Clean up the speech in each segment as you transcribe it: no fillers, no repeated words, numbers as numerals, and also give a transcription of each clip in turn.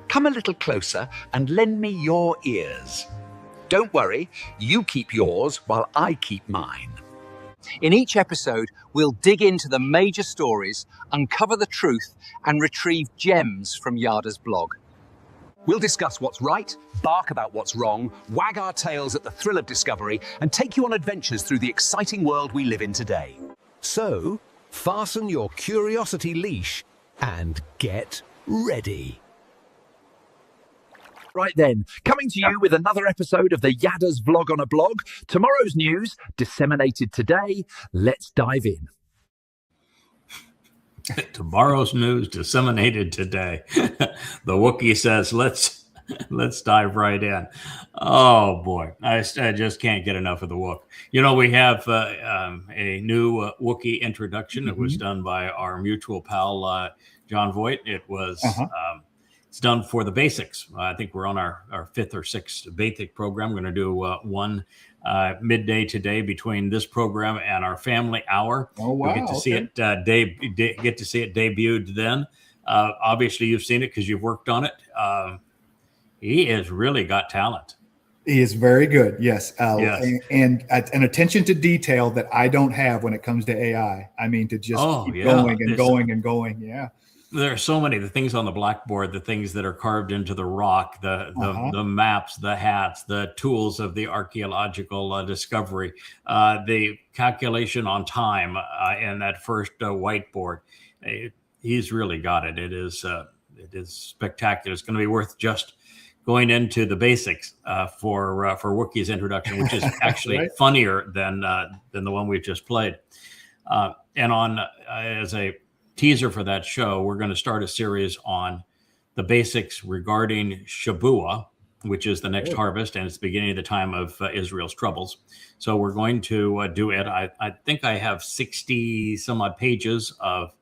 Come a little closer and lend me your ears. Don't worry, you keep yours while I keep mine. In each episode, we'll dig into the major stories, uncover the truth, and retrieve gems from Yada's blog. We'll discuss what's right, bark about what's wrong, wag our tails at the thrill of discovery, and take you on adventures through the exciting world we live in today. So, fasten your curiosity leash and get ready. Right then, coming to you with another episode of the Yada's Vlog on a Blog. Tomorrow's news, disseminated today. Let's dive in. Tomorrow's news, disseminated today. The Wookiee says, let's dive right in. Oh, boy. I just can't get enough of the Wook. You know, we have a new Wookiee introduction. It was done by our mutual pal, John Voight. It was... It's done for the basics. I think we're on our fifth or sixth basic program. We're going to do one midday today between this program and our family hour. Oh, wow. We'll get to see it debuted then. Obviously, you've seen it because you've worked on it. He has really got talent. He is very good, yes. Yes. And an attention to detail that I don't have when it comes to AI. I mean, to just keep going and going and going. Yeah. There are so many, the things on the blackboard, the things that are carved into the rock, the maps, the hats, the tools of the archaeological discovery, the calculation on time in that first whiteboard. He's really got it. It is spectacular. It's going to be worth just going into the basics for Wookiee's introduction, which is actually right. funnier than the one we just played. And on as a teaser for that show, we're going to start a series on the basics regarding Shabuwah, which is the next harvest, and it's the beginning of the time of Israel's troubles. So we're going to do it. I think I have 60 some odd pages of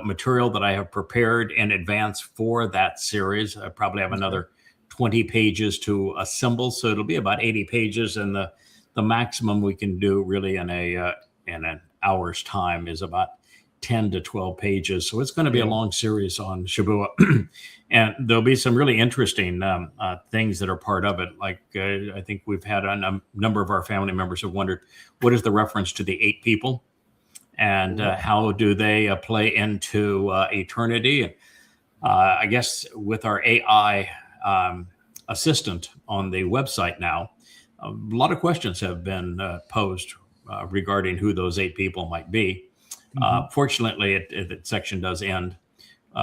material that I have prepared in advance for that series. I probably have another 20 pages to assemble, so it'll be about 80 pages, and the maximum we can do really in an hour's time is about 10 to 12 pages. So it's going to be a long series on Shabuwah. And there'll be some really interesting things that are part of it. Like I think we've had a number of our family members have wondered, what is the reference to the 8 people? And how do they play into eternity? I guess with our AI assistant on the website now, a lot of questions have been posed regarding who those 8 people might be. Fortunately, that section does end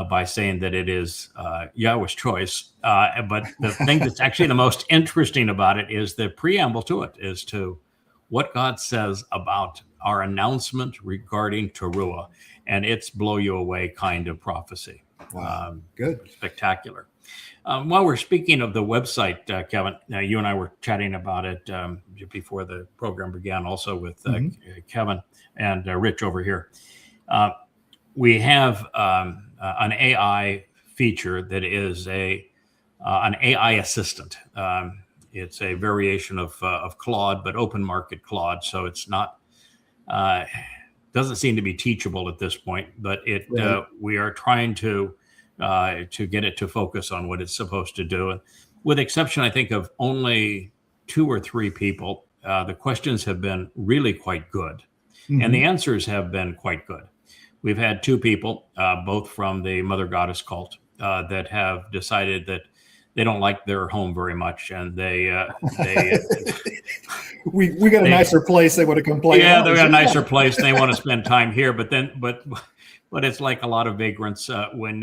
by saying that it is Yahweh's choice. But the thing that's actually the most interesting about it is the preamble to it, as to what God says about our announcement regarding Teruah. And it's blow you away kind of prophecy. Wow. Good. Spectacular. While we're speaking of the website, Kevin, you and I were chatting about it before the program began, also with Kevin and Rich over here. We have an AI feature that is an AI assistant. It's a variation of Claude, but open market Claude. So it's not doesn't seem to be teachable at this point. But we are trying to get it to focus on what it's supposed to do. And with exception, I think, of only 2 or 3 people, the questions have been really quite good. And the answers have been quite good. We've had 2 people, both from the Mother Goddess cult, that have decided that they don't like their home very much, and they we got a nicer place. They want to complain. Yeah, they got a nicer place. And they want to spend time here, but it's like a lot of vagrants when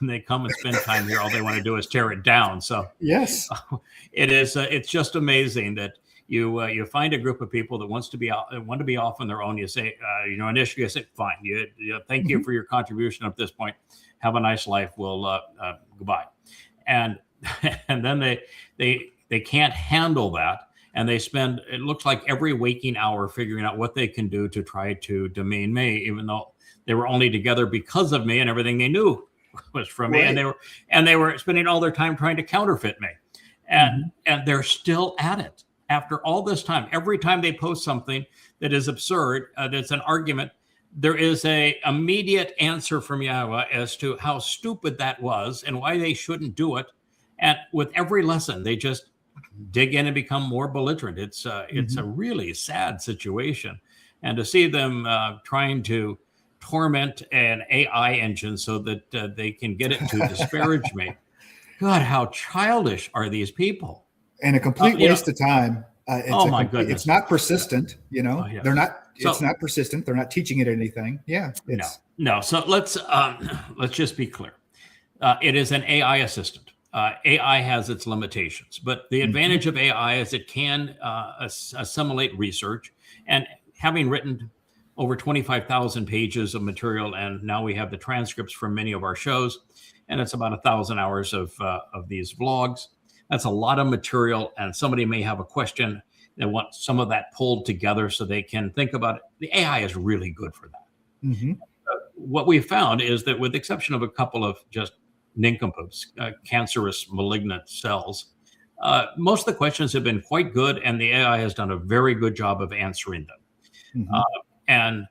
they come and spend time here, all they want to do is tear it down. So yes, it is. It's just amazing that you find a group of people that want to be off on their own. You say, initially you say, fine. Thank you for your contribution at this point. Have a nice life. We'll goodbye. And then they can't handle that. And they spend, it looks like, every waking hour figuring out what they can do to try to demean me, even though they were only together because of me, and everything they knew was from me. And they were spending all their time trying to counterfeit me. And they're still at it after all this time. Every time they post something that is absurd, that's an argument, there is a immediate answer from Yahweh as to how stupid that was and why they shouldn't do it. And with every lesson, they just dig in and become more belligerent. It's a really sad situation. And to see them trying to torment an AI engine so that they can get it to disparage me. God, how childish are these people? And a complete waste of time. My goodness. It's not persistent, They're not. It's not persistent. They're not teaching it anything. Yeah. No. So let's just be clear. It is an AI assistant. AI has its limitations, but the advantage of AI is it can assimilate research. And having written over 25,000 pages of material, and now we have the transcripts from many of our shows, and it's about 1,000 hours of these vlogs. That's a lot of material, and somebody may have a question. They want some of that pulled together so they can think about it. The AI is really good for that. What we found is that with the exception of a couple of just nincompoops, cancerous malignant cells, most of the questions have been quite good, and the AI has done a very good job of answering them. And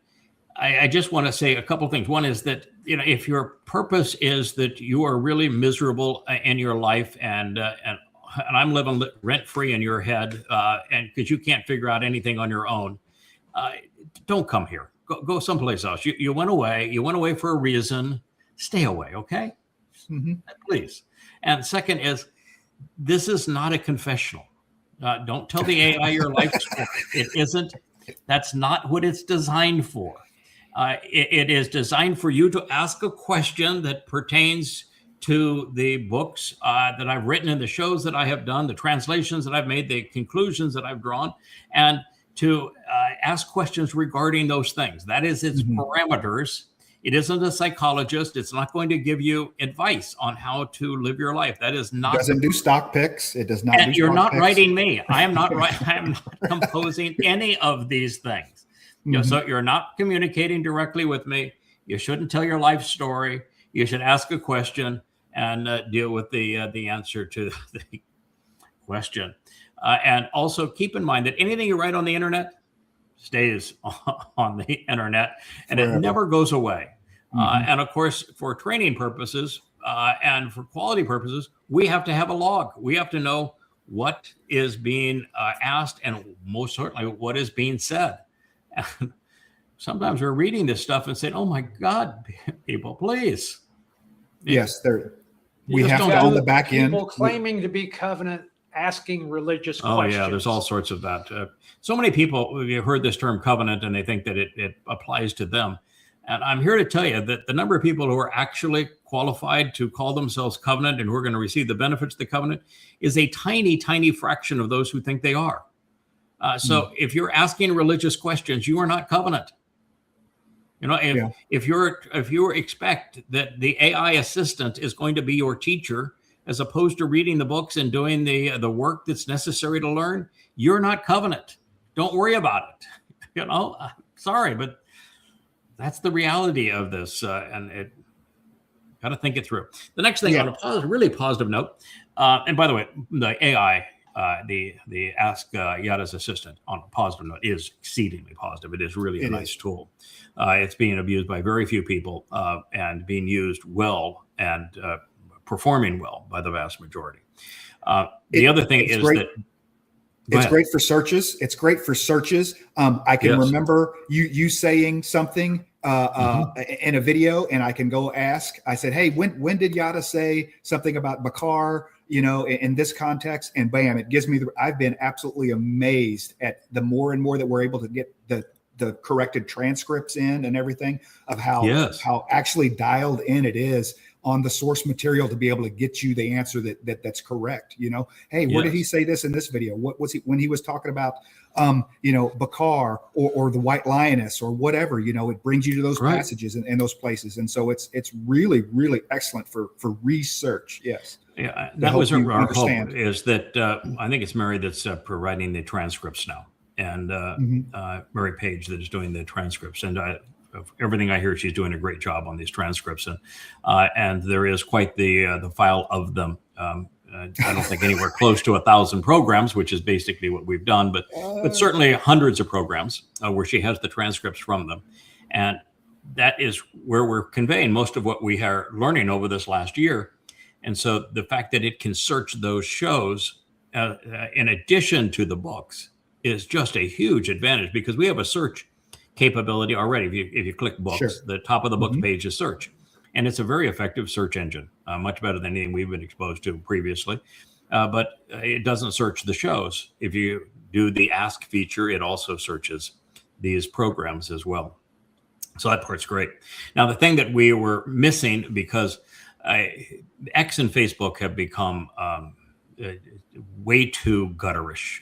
I just want to say a couple of things. One is that, if your purpose is that you are really miserable in your life and I'm living rent-free in your head, and because you can't figure out anything on your own, don't come here. Go someplace else. You went away. You went away for a reason. Stay away, okay? Please. And second is, this is not a confessional. Don't tell the AI your life story. It isn't. That's not what it's designed for. It is designed for you to ask a question that pertains to the books that I've written and the shows that I have done, the translations that I've made, the conclusions that I've drawn, and to ask questions regarding those things. That is its parameters. It isn't a psychologist. It's not going to give you advice on how to live your life. That is not. It doesn't do stock picks. It does not. And you're not writing me. I am not. I am not composing any of these things. So you're not communicating directly with me. You shouldn't tell your life story. You should ask a question and deal with the answer to the question. And also keep in mind that anything you write on the internet stays on the internet, and it never goes away. And of course, for training purposes and for quality purposes, we have to have a log. We have to know what is being asked and most certainly what is being said. And sometimes we're reading this stuff and saying, "Oh my God, people, please." Yes, we have to on the back end. People claiming to be covenant, asking religious questions. Oh yeah, there's all sorts of that. So many people have heard this term covenant and they think that it applies to them. And I'm here to tell you that the number of people who are actually qualified to call themselves covenant and who are going to receive the benefits of the covenant is a tiny, tiny fraction of those who think they are. So if you're asking religious questions, you are not covenant. If you expect that the AI assistant is going to be your teacher, as opposed to reading the books and doing the work that's necessary to learn, you're not covenant. Don't worry about it. Sorry, but that's the reality of this, and it got to think it through. The next thing on a really positive note, and by the way, the AI, the Ask Yada's assistant on a positive note is exceedingly positive. It is really a nice tool. It's being abused by very few people and being used well and performing well by the vast majority. The other thing is that it's great for searches. It's great for searches. I can remember you saying something in a video, and I can go ask. I said, "Hey, when did Yada say something about Bakar? In this context?" And bam, it gives me I've been absolutely amazed at the more and more that we're able to get the corrected transcripts in and everything of how actually dialed in it is on the source material to be able to get you the answer that's correct. Hey, where did he say this in this video? What was he when he was talking about Bakar or the White Lioness or whatever? It brings you to those passages and those places, and so it's really, really excellent for research. Yes. Yeah, that was our hope. Is that I think it's Mary that's providing the transcripts now, and Mary Page that is doing the transcripts, and everything I hear, she's doing a great job on these transcripts, and there is quite the file of them. I don't think anywhere close to 1,000 programs, which is basically what we've done, but certainly hundreds of programs where she has the transcripts from them. And that is where we're conveying most of what we are learning over this last year. And so the fact that it can search those shows in addition to the books is just a huge advantage, because we have a search capability already. If you click books, Sure. the top of the book page is search. And it's a very effective search engine, much better than anything we've been exposed to previously. But it doesn't search the shows. If you do the Ask feature, it also searches these programs as well. So that part's great. Now, the thing that we were missing, because X and Facebook have become way too gutterish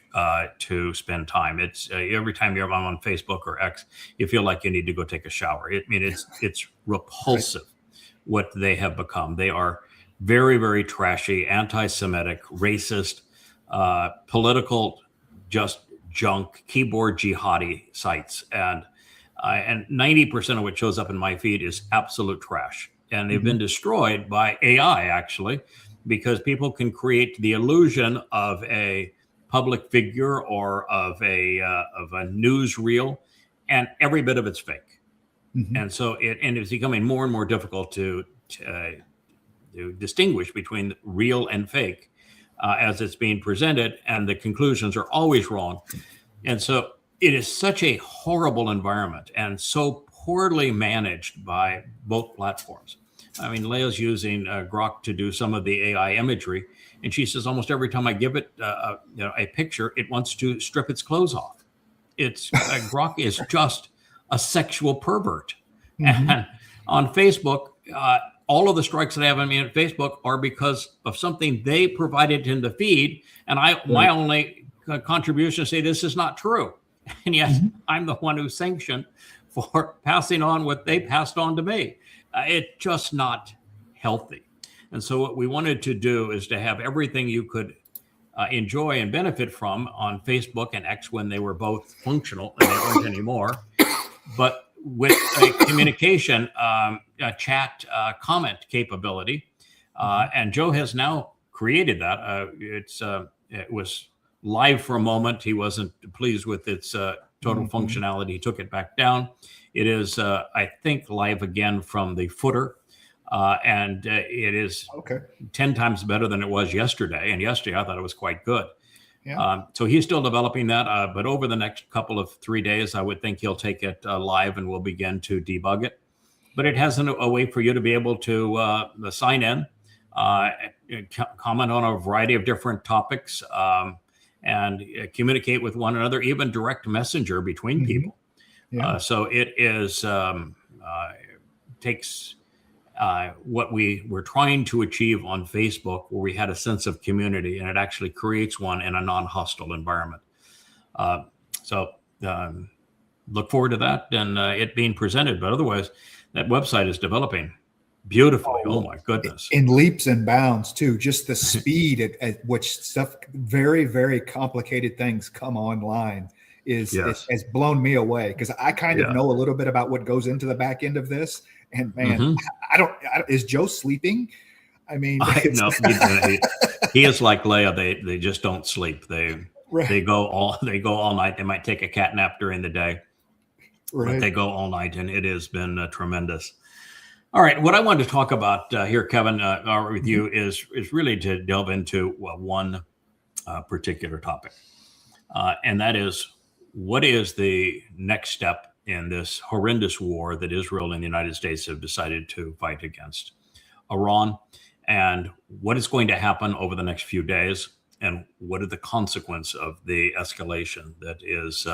to spend time. It's every time you're on Facebook or X, you feel like you need to go take a shower. It's repulsive what they have become. They are very, very trashy, anti-Semitic, racist, political, just junk, keyboard jihadi sites. And 90% of what shows up in my feed is absolute trash. And they've been destroyed by AI, actually, because people can create the illusion of a public figure or of a newsreel, and every bit of it's fake. And so it's becoming more and more difficult to distinguish between real and fake as it's being presented, and the conclusions are always wrong. And so it is such a horrible environment and so poorly managed by both platforms. I mean, Leia's using Grok to do some of the AI imagery, and she says almost every time I give it a picture, it wants to strip its clothes off. Grok is just a sexual pervert. And on Facebook, all of the strikes that I have on me on Facebook are because of something they provided in the feed, and my only contribution say this is not true. And yes, I'm the one who's sanctioned for passing on what they passed on to me. It's just not healthy. And so what we wanted to do is to have everything you could enjoy and benefit from on Facebook and X when they were both functional, and they weren't anymore, but with a communication, chat, comment capability. And Joe has now created that. It was live for a moment. He wasn't pleased with its total functionality. He took it back down. It is, I think, live again from the footer. And it is 10 times better than it was yesterday. And yesterday, I thought it was quite good. Yeah. So he's still developing that. But over the next couple of 3 days, I would think he'll take it live and we'll begin to debug it. But it has a way for you to be able to sign in, comment on a variety of different topics, and communicate with one another, even direct messenger between people. Yeah. So it is takes what we were trying to achieve on Facebook, where we had a sense of community, and it actually creates one in a non-hostile environment. So look forward to that and it being presented. But otherwise, that website is developing beautifully. Oh my goodness. In leaps and bounds too. Just the speed at which stuff, very, very complicated things come online has blown me away, because I kind of know a little bit about what goes into the back end of this. And man, I don't, is Joe sleeping? I mean, no, he is like Leia. They just don't sleep. They go all night. They might take a cat nap during the day, but they go all night, and it has been tremendous. All right, what I wanted to talk about here, Kevin, with you is really to delve into one particular topic, and that is, what is the next step in this horrendous war that Israel and the United States have decided to fight against Iran, and what is going to happen over the next few days, and what are the consequences of the escalation that is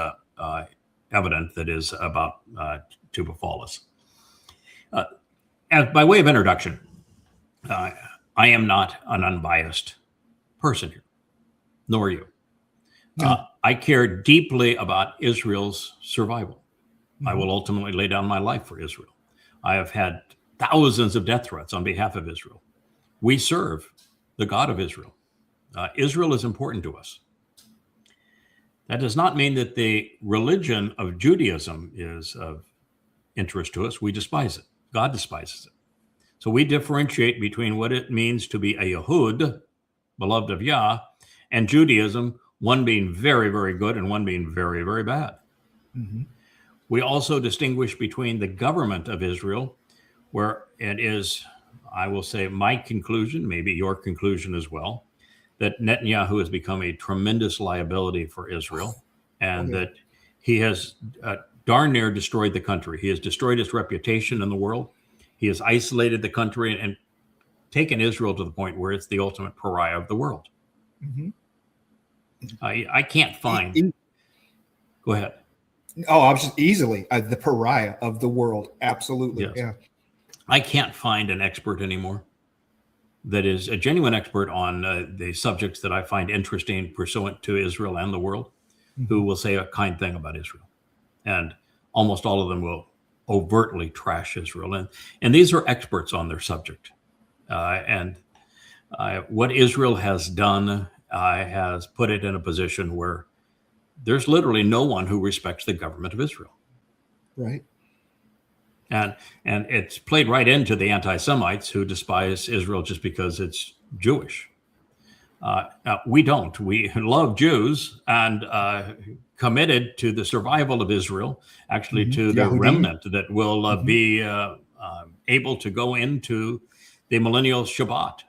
evident, that is about to befall us. As by way of introduction, I am not an unbiased person here, nor you. I care deeply about Israel's survival. I will ultimately lay down my life for Israel. I have had thousands of death threats on behalf of Israel. We serve the God of Israel. Israel is important to us. That does not mean that the religion of Judaism is of interest to us. We despise it. God despises it. So we differentiate between what it means to be a Yehud, beloved of Yah, and Judaism, one being very, very good and one being very, very bad. We also distinguish between the government of Israel, where it is, I will say, my conclusion, maybe your conclusion as well, that Netanyahu has become a tremendous liability for Israel, and that he has darn near destroyed the country. He has destroyed its reputation in the world. He has isolated the country and taken Israel to the point where it's the ultimate pariah of the world. Mm-hmm. I can't find. Go ahead. Oh, I was just easily the pariah of the world. Absolutely. Yes. Yeah. I can't find an expert anymore that is a genuine expert on the subjects that I find interesting pursuant to Israel and the world, who will say a kind thing about Israel. And almost all of them will overtly trash Israel. And these are experts on their subject. What Israel has done has put it in a position where there's literally no one who respects the government of Israel. Right. And it's played right into the anti-Semites who despise Israel just because it's Jewish. We don't. We love Jews and committed to the survival of Israel, actually to the remnant that will be able to go into the millennial Shabbat.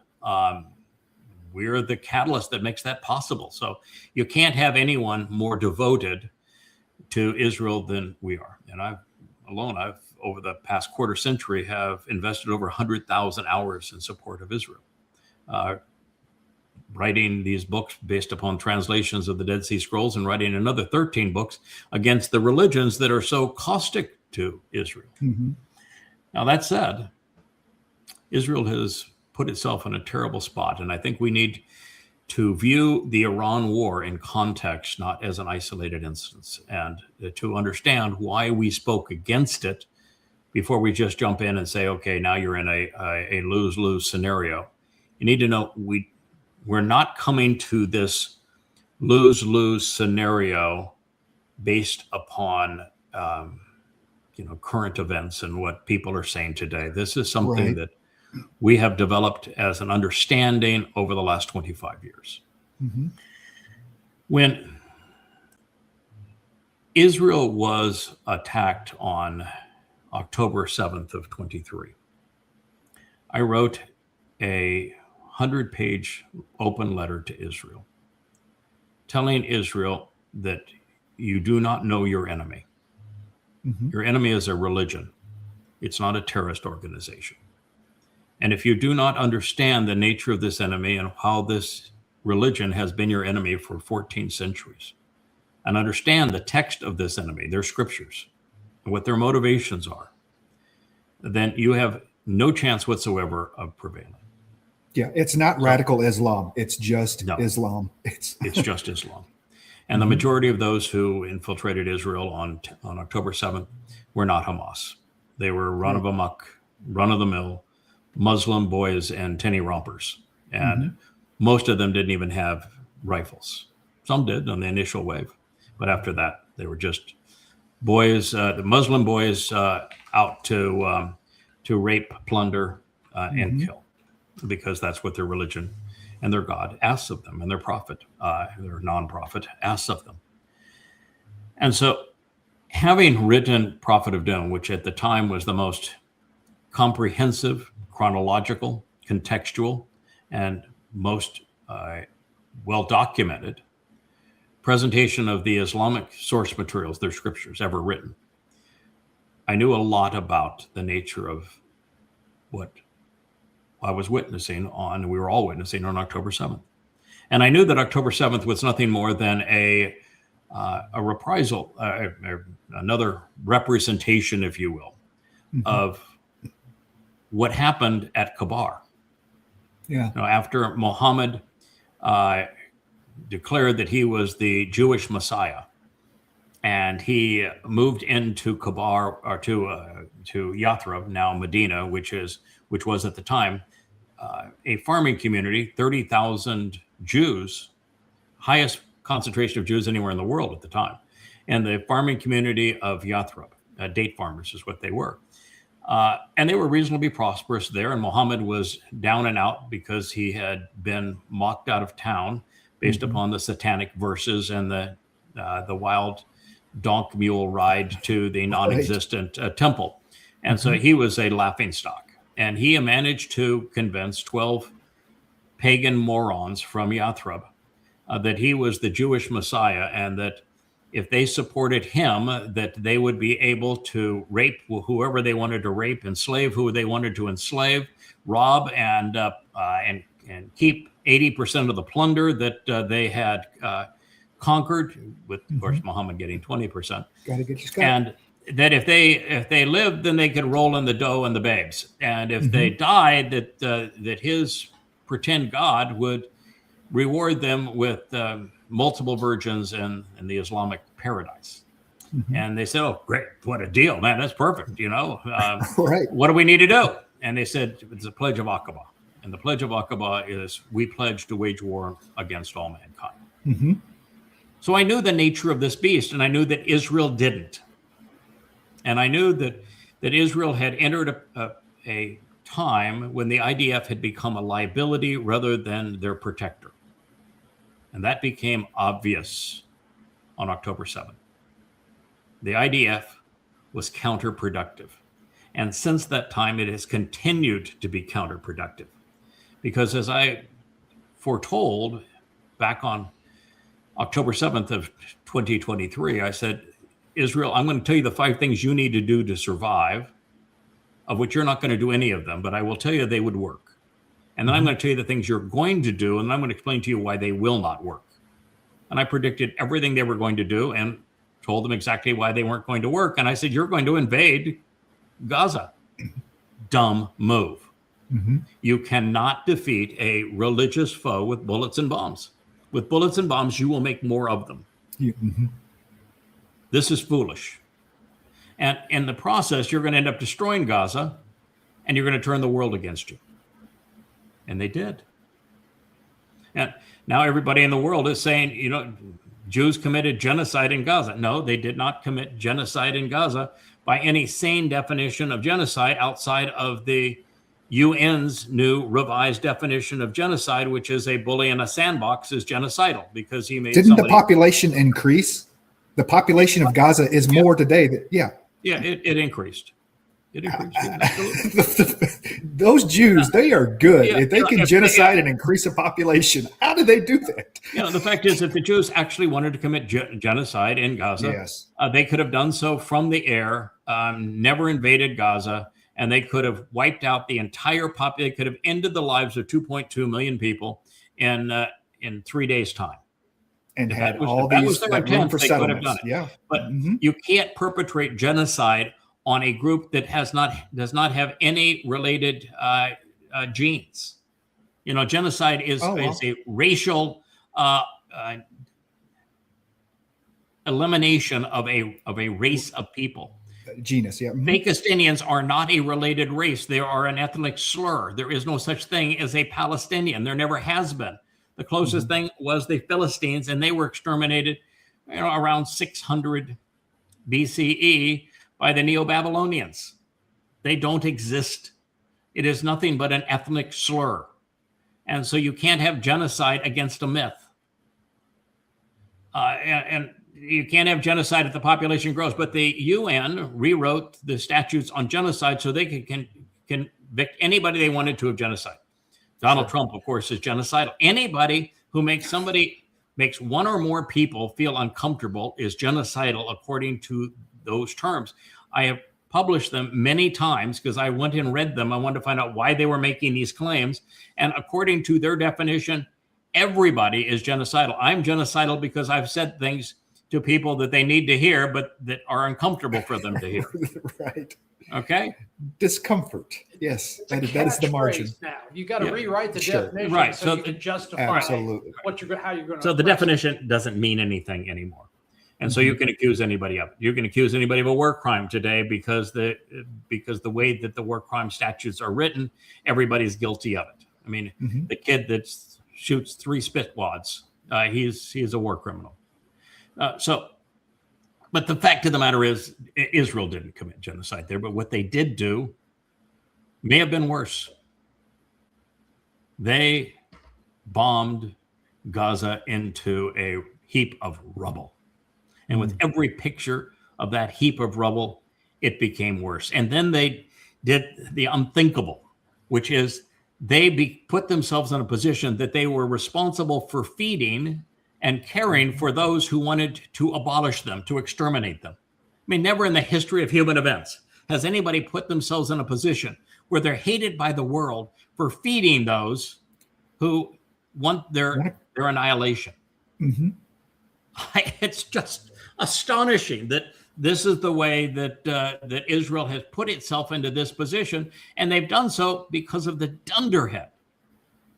We're the catalyst that makes that possible. So you can't have anyone more devoted to Israel than we are. And I've over the past quarter century, have invested over 100,000 hours in support of Israel, writing these books based upon translations of the Dead Sea Scrolls and writing another 13 books against the religions that are so caustic to Israel. Mm-hmm. Now, that said, Israel has put itself in a terrible spot, and I think we need to view the Iran war in context, not as an isolated instance, and to understand why we spoke against it before we just jump in and say, okay, now you're in a lose-lose scenario. You need to know we're not coming to this lose-lose scenario based upon current events and what people are saying today. This is something that we have developed as an understanding over the last 25 years. Mm-hmm. When Israel was attacked on October 7th of 23, I wrote a 100-page open letter to Israel, telling Israel that you do not know your enemy. Mm-hmm. Your enemy is a religion. It's not a terrorist organization. And if you do not understand the nature of this enemy and how this religion has been your enemy for 14 centuries, and understand the text of this enemy, their scriptures, and what their motivations are, then you have no chance whatsoever of prevailing. Yeah, it's not radical Islam. It's just Islam. It's just Islam. And the majority of those who infiltrated Israel on October 7th were not Hamas. They were run-of-amok, run-of-the-mill Muslim boys and tinny rompers. And most of them didn't even have rifles. Some did on the initial wave. But after that, they were just boys, the Muslim boys out to rape, plunder, and kill, because that's what their religion and their God asks of them, and their prophet, their non-prophet, asks of them. And so, having written Prophet of Doom, which at the time was the most comprehensive, chronological, contextual, and most well-documented presentation of the Islamic source materials, their scriptures, ever written, I knew a lot about the nature of what I was witnessing on, we were all witnessing on October 7th. And I knew that October 7th was nothing more than a reprisal, another representation, if you will, of what happened at Kabar. Yeah. After Muhammad declared that he was the Jewish Messiah, and he moved into Kabar, or to Yathrib, now Medina, which was at the time a farming community, 30,000 Jews, highest concentration of Jews anywhere in the world at the time. And the farming community of Yathrib, date farmers is what they were. And they were reasonably prosperous there. And Muhammad was down and out because he had been mocked out of town based upon the satanic verses and the wild donk mule ride to the non-existent temple. And so he was a laughingstock. And he managed to convince 12 pagan morons from Yathrib that he was the Jewish Messiah, and that if they supported him, that they would be able to rape whoever they wanted to rape, enslave who they wanted to enslave, rob and keep 80% of the plunder that they had conquered, with of course Muhammad getting 20%. Gotta get your and that if they lived, then they could roll in the dough and the babes, and if they died, that his pretend God would reward them with multiple virgins in the Islamic paradise. And they said, "Oh, great! What a deal, man! That's perfect. Right. What do we need to do?" And they said, "It's a pledge of Aqaba." And the pledge of Aqaba is, we pledge to wage war against all mankind. So I knew the nature of this beast, and I knew that Israel didn't. And I knew that Israel had entered a time when the IDF had become a liability rather than their protector. And that became obvious on October 7th. The IDF was counterproductive. And since that time, it has continued to be counterproductive. Because as I foretold back on October 7th of 2023, I said, Israel, I'm going to tell you the 5 things you need to do to survive, of which you're not going to do any of them, but I will tell you they would work. And then I'm going to tell you the things you're going to do, and I'm going to explain to you why they will not work. And I predicted everything they were going to do and told them exactly why they weren't going to work. And I said, you're going to invade Gaza. Dumb move. You cannot defeat a religious foe with bullets and bombs. With bullets and bombs, you will make more of them. This is foolish. And in the process, you're going to end up destroying Gaza, and you're going to turn the world against you. And they did. And now everybody in the world is saying, Jews committed genocide in Gaza. No, they did not commit genocide in Gaza by any sane definition of genocide outside of the UN's new revised definition of genocide, which is a bully in a sandbox is genocidal, because he made Didn't the population increase? The population of Gaza is more today. It increased. It increased. Those Jews, they are good. If they can genocide and increase a population, how do they do that? The fact is, if the Jews actually wanted to commit genocide in Gaza, they could have done so from the air, never invaded Gaza, and they could have wiped out the entire population. They could have ended the lives of 2.2 million people in 3 days' time. And had all these room for settlements. But you can't perpetrate genocide on a group that does not have any related genes. Genocide is a racial elimination of a race of people. Genus, Pakistanians are not a related race. They are an ethnic slur. There is no such thing as a Palestinian. There never has been. The closest thing was the Philistines, and they were exterminated around 600 BCE by the Neo-Babylonians. They don't exist. It is nothing but an ethnic slur. And so you can't have genocide against a myth. And you can't have genocide if the population grows. But the UN rewrote the statutes on genocide so they can convict anybody they wanted to of genocide. Donald Trump, of course, is genocidal. Anybody who makes one or more people feel uncomfortable is genocidal according to those terms. I have published them many times because I went and read them. I wanted to find out why they were making these claims. And according to their definition, everybody is genocidal. I'm genocidal because I've said things to people that they need to hear, but that are uncomfortable for them to hear. Right. Okay. Discomfort. Yes. That is the margin. Now you got to rewrite the definition, right? So you can justify absolutely how you're going to. So the definition doesn't mean anything anymore, and so you can accuse anybody of it. You can accuse anybody of a war crime today because the way that the war crime statutes are written, everybody's guilty of it. I mean, the kid that shoots 3 spit wads, he's a war criminal. But the fact of the matter is, Israel didn't commit genocide there, but what they did do may have been worse. They bombed Gaza into a heap of rubble. And with every picture of that heap of rubble, it became worse. And then they did the unthinkable, which is they put themselves in a position that they were responsible for feeding and caring for those who wanted to abolish them, to exterminate them. I mean, never in the history of human events has anybody put themselves in a position where they're hated by the world for feeding those who want their annihilation. It's just astonishing that this is the way that that Israel has put itself into this position, and they've done so because of the dunderhead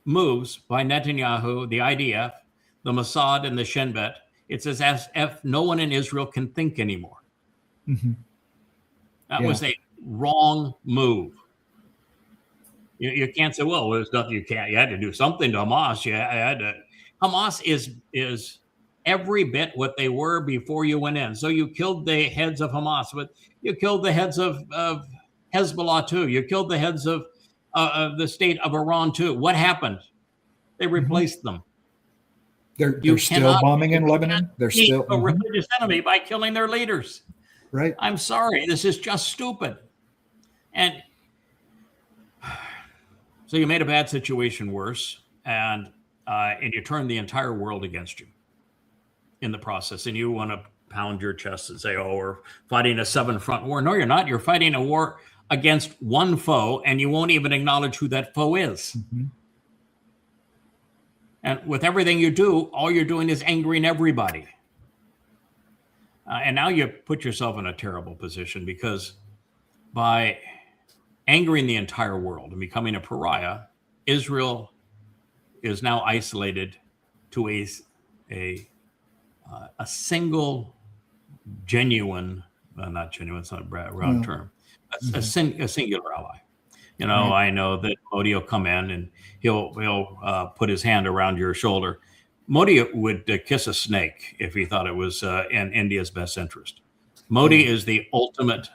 moves by Netanyahu, the IDF, the Mossad, and the Shin Bet. It's as if no one in Israel can think anymore. That was a wrong move. You can't say, well, there's nothing you can't. You had to do something to Hamas. You had to. Hamas is every bit what they were before you went in. So you killed the heads of Hamas, but you killed the heads of Hezbollah too. You killed the heads of the state of Iran too. What happened? They replaced them. They're still bombing in Lebanon. They're still a religious enemy by killing their leaders. Right. I'm sorry. This is just stupid. And so you made a bad situation worse, and you turned the entire world against you in the process. And you want to pound your chest and say, oh, we're fighting a 7-front war. No, you're not. You're fighting a war against one foe, and you won't even acknowledge who that foe is. And with everything you do, all you're doing is angering everybody. And now you put yourself in a terrible position, because by angering the entire world and becoming a pariah, Israel is now isolated to a single genuine, not genuine, it's not a round term, a singular ally. You know, I know that Modi will come in and he'll put his hand around your shoulder. Modi would kiss a snake if he thought it was in India's best interest. Modi is the ultimate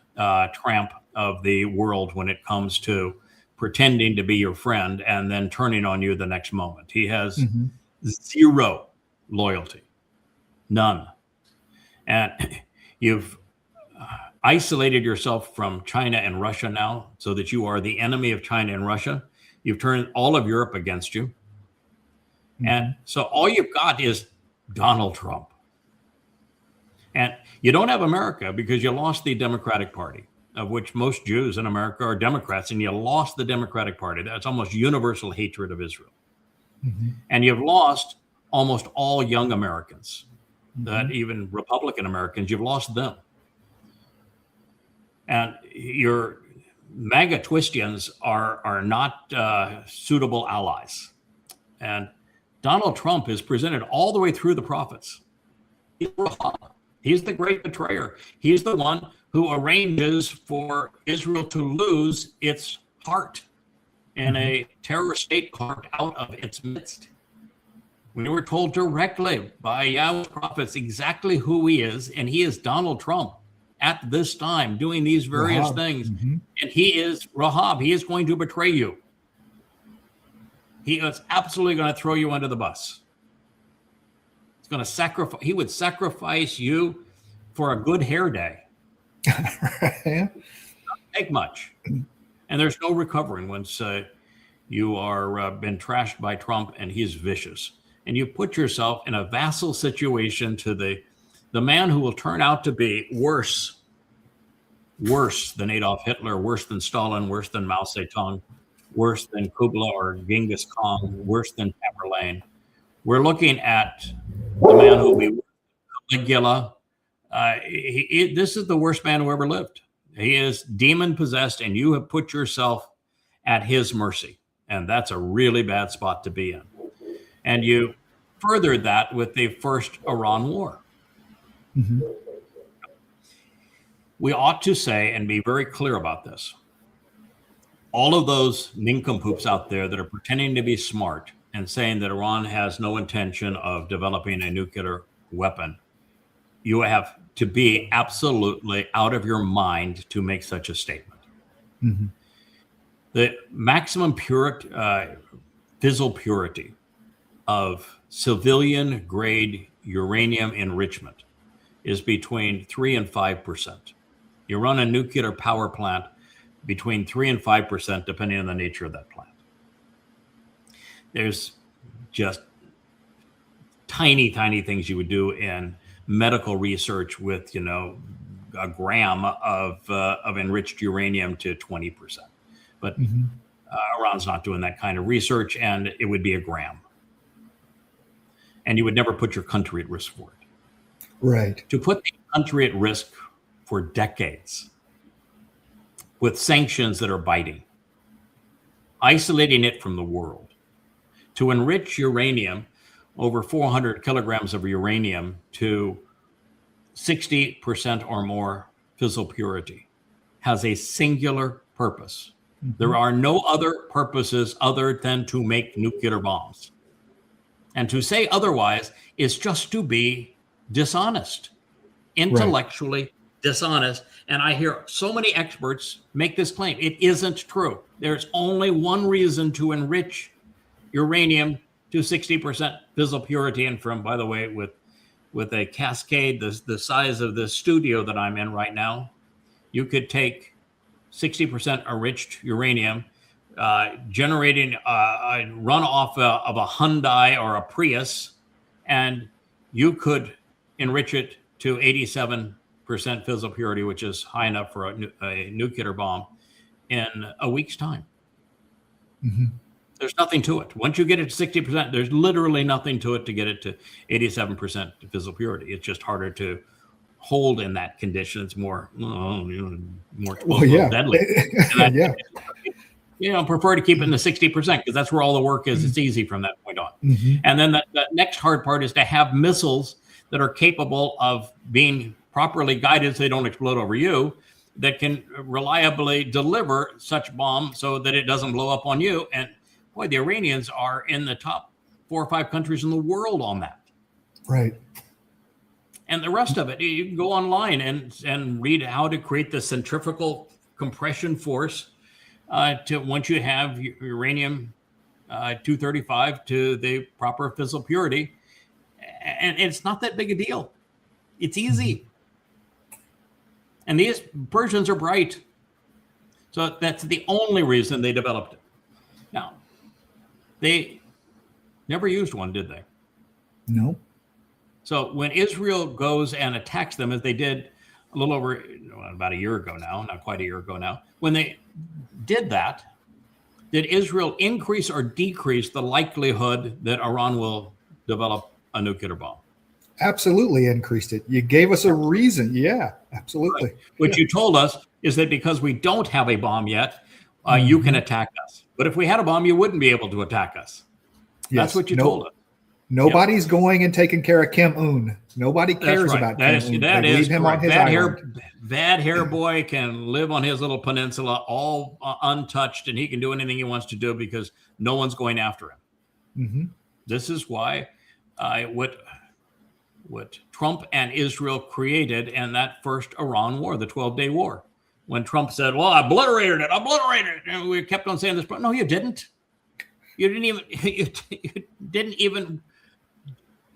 tramp of the world when it comes to pretending to be your friend and then turning on you the next moment. He has zero loyalty, none. And you've isolated yourself from China and Russia now, so that you are the enemy of China and Russia. You've turned all of Europe against you. And so all you've got is Donald Trump. And you don't have America because you lost the Democratic Party, of which most Jews in America are Democrats, and you lost the Democratic Party. That's almost universal hatred of Israel. And you've lost almost all young Americans, that even Republican Americans, you've lost them. And your MAGA Twistians are not suitable allies. And Donald Trump is presented all the way through the prophets. He's the great betrayer. He's the one who arranges for Israel to lose its heart and a terror state carved out of its midst. We were told directly by Yahweh's prophets exactly who he is, and he is Donald Trump at this time doing these various things. And he is Rahab. He is going to betray you. He is absolutely going to throw you under the bus. He's going to sacrifice. He would sacrifice you for a good hair day. Doesn't take much, and there's no recovering once you are been trashed by Trump, and he's vicious. And you put yourself in a vassal situation to the man who will turn out to be worse than Adolf Hitler, worse than Stalin, worse than Mao Zedong, worse than Kubla or Genghis Khan, worse than Tamerlane. We're looking at the man who will be Caligula. This is the worst man who ever lived. He is demon possessed, and you have put yourself at his mercy. And that's a really bad spot to be in. And you furthered that with the first Iran war. We ought to say and be very clear about this. All of those nincompoops out there that are pretending to be smart and saying that Iran has no intention of developing a nuclear weapon, you have to be absolutely out of your mind to make such a statement. The maximum fissile purity of civilian grade uranium enrichment is between 3 and 5%. You run a nuclear power plant between 3 and 5%, depending on the nature of that plant. There's just tiny things you would do in medical research with, a gram of enriched uranium to 20%. But Iran's not doing that kind of research, and it would be a gram. And you would never put your country at risk for it. Right. To put the country at risk for decades with sanctions that are biting, isolating it from the world, to enrich uranium, over 400 kilograms of uranium to 60% or more fissile purity, has a singular purpose. There are no other purposes other than to make nuclear bombs. And to say otherwise is just to be dishonest, intellectually dishonest. And I hear so many experts make this claim. It isn't true. There's only one reason to enrich uranium to 60% fissile purity. And from, by the way, with a cascade the size of the studio that I'm in right now, you could take 60% enriched uranium, generating a runoff of a Hyundai or a Prius, and you could enrich it to 87% fissile purity, which is high enough for a nuclear bomb, in a week's time. There's nothing to it. Once you get it to 60%, there's literally nothing to it to get it to 87% fissile purity. It's just harder to hold in that condition. It's more, more deadly. Prefer to keep it in the 60% because that's where all the work is. It's easy from that point on. And then the next hard part is to have missiles that are capable of being properly guided so they don't explode over you, that can reliably deliver such bomb so that it doesn't blow up on you. And boy, the Iranians are in the top 4 or 5 countries in the world on that. Right. And the rest of it, you can go online and read how to create the centrifugal compression force to once you have uranium 235 to the proper fissile purity. And it's not that big a deal. It's easy. And these Persians are bright. So that's the only reason they developed it. Now, they never used one, did they? No. So when Israel goes and attacks them, as they did a little over about a year ago now, not quite a year ago now, when they did that, did Israel increase or decrease the likelihood that Iran will develop a nuclear bomb? Absolutely increased it. You gave us a reason. Yeah, absolutely. Right. What you told us is that because we don't have a bomb yet, you can attack us. But if we had a bomb, you wouldn't be able to attack us. That's what you told us. Nobody's going and taking care of Kim Un. Nobody cares about Kim Un. Leave him on his island. Bad hair boy can live on his little peninsula all untouched, and he can do anything he wants to do because no one's going after him. This is why what Trump and Israel created in that first Iran war, the 12-day war. When Trump said, well, I obliterated it. And we kept on saying this. No, you didn't. You didn't even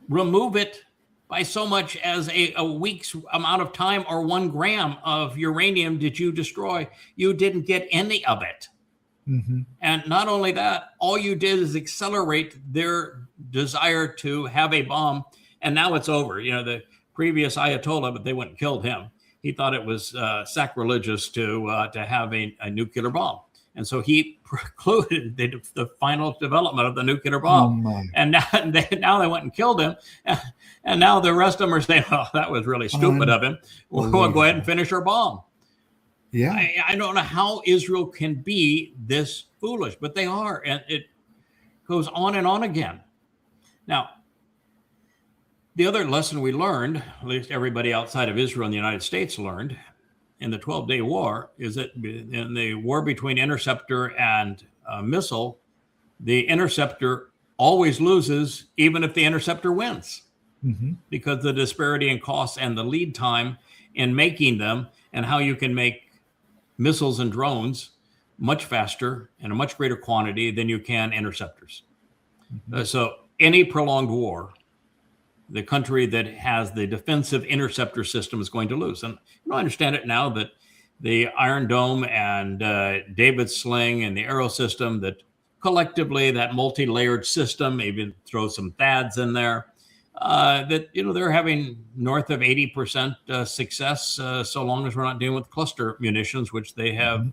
remove it by so much as a week's amount of time or 1 gram of uranium did you destroy. You didn't get any of it. And not only that, all you did is accelerate their desire to have a bomb. And now it's over. The previous Ayatollah, but they went and killed him. He thought it was sacrilegious to have a nuclear bomb. And so he precluded the final development of the nuclear bomb. And now they went and killed him. And now the rest of them are saying, well, that was really stupid of him. We'll go ahead and finish our bomb. Yeah. I don't know how Israel can be this foolish, but they are. And it goes on and on again. Now, the other lesson we learned, at least everybody outside of Israel and the United States learned in the 12-day war, is that in the war between interceptor and missile, the interceptor always loses, even if the interceptor wins, because the disparity in costs and the lead time in making them, and how you can make missiles and drones much faster and a much greater quantity than you can interceptors. So any prolonged war the country that has the defensive interceptor system is going to lose. And I understand it now that the Iron Dome and David's Sling and the Arrow system, that collectively that multi-layered system, even throw some THAADs in there, that they're having north of 80% success, so long as we're not dealing with cluster munitions, which they have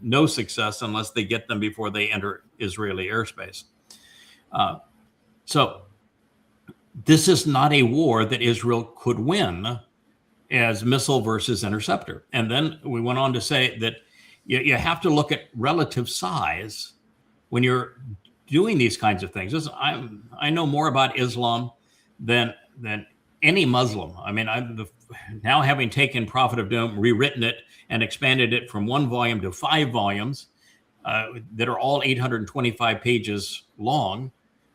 no success unless they get them before they enter Israeli airspace. So this is not a war that Israel could win as missile versus interceptor. And then we went on to say that you have to look at relative size when you're doing these kinds of things. I know more about Islam than any Muslim. I mean, now having taken Prophet of Doom, rewritten it, and expanded it from 1 volume to 5 volumes that are all 825 pages long,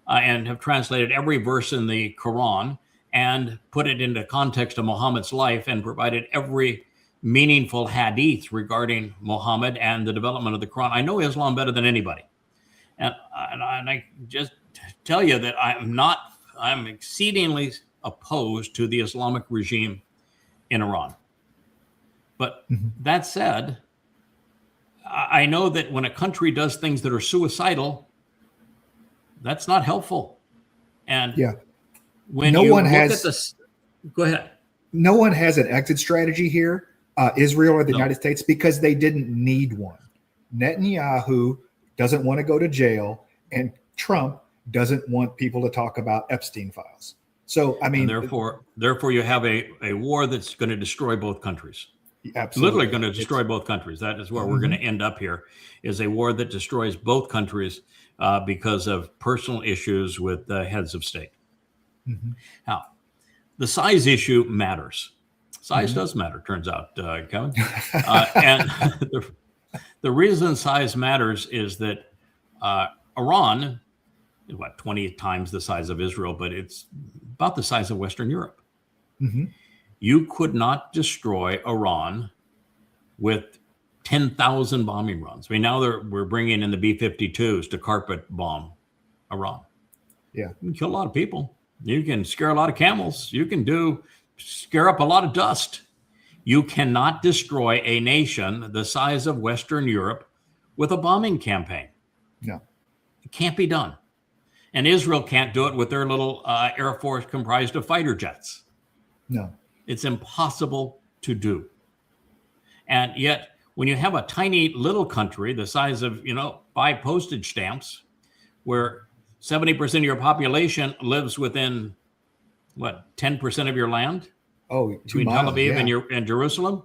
and have translated every verse in the Quran and put it into context of Muhammad's life and provided every meaningful hadith regarding Muhammad and the development of the Quran. I know Islam better than anybody. And I just tell you that I'm exceedingly opposed to the Islamic regime in Iran. But that said, I know that when a country does things that are suicidal, that's not helpful. And when no you one look has, at this, go ahead. No one has an exit strategy here, Israel or the United States, because they didn't need one. Netanyahu doesn't want to go to jail, and Trump doesn't want people to talk about Epstein files. So, I mean, and therefore you have a war that's going to destroy both countries. Absolutely. Literally going to destroy both countries. That is where we're going to end up here, is a war that destroys both countries because of personal issues with heads of state. Now, the size issue matters. Size does matter, turns out, Kevin. And the reason size matters is that Iran is 20 times the size of Israel, but it's about the size of Western Europe. You could not destroy Iran with 10,000 bombing runs. I mean, now we're bringing in the B-52s to carpet bomb Iran. Yeah. You can kill a lot of people. You can scare a lot of camels. You can scare up a lot of dust. You cannot destroy a nation the size of Western Europe with a bombing campaign. No. It can't be done. And Israel can't do it with their little air force comprised of fighter jets. No. It's impossible to do. And yet, when you have a tiny little country the size of, 5 postage stamps, where 70% of your population lives within, 10% of your land? Between Tel Aviv and Jerusalem?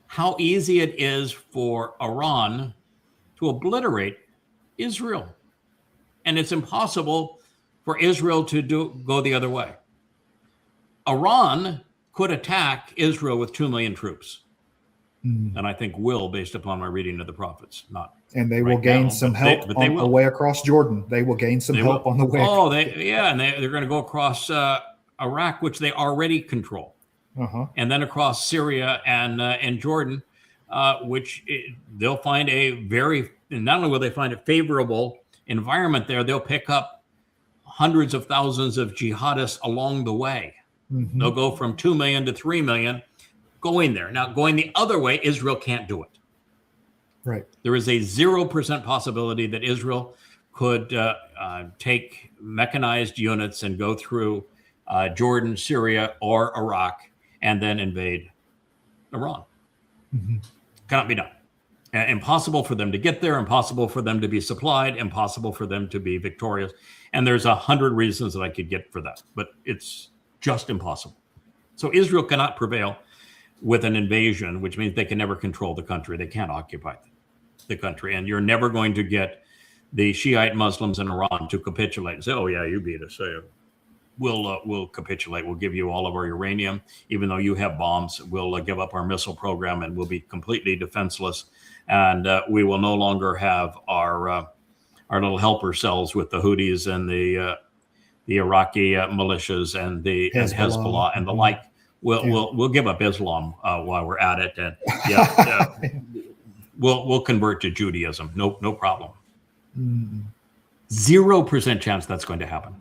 How easy it is for Iran to obliterate Israel. And it's impossible for Israel to go the other way. Iran could attack Israel with 2 million troops. And I think will, based upon my reading of the prophets. And they will gain some help on the way across Jordan. They will gain some help on the way. And they're going to go across Iraq, which they already control. And then across Syria and Jordan, which they'll find not only will they find a favorable environment there, they'll pick up hundreds of thousands of jihadists along the way. They'll go from 2 million to 3 million going there. Now, going the other way, Israel can't do it. Right. There is a 0% possibility that Israel could take mechanized units and go through Jordan, Syria, or Iraq, and then invade Iran. Cannot be done. Impossible for them to get there, impossible for them to be supplied, impossible for them to be victorious. And there's 100 reasons that I could get for that, but it's just impossible. So Israel cannot prevail with an invasion, which means they can never control the country. They can't occupy the country. And you're never going to get the Shiite Muslims in Iran to capitulate and say, oh, yeah, you beat us. We'll capitulate. We'll give you all of our uranium. Even though you have bombs, we'll give up our missile program and we'll be completely defenseless. And we will no longer have our little helper cells with the Houthis and the Iraqi militias and the Hezbollah and the like. We'll give up Islam while we're at it, and we'll convert to Judaism. No problem. 0% chance that's going to happen.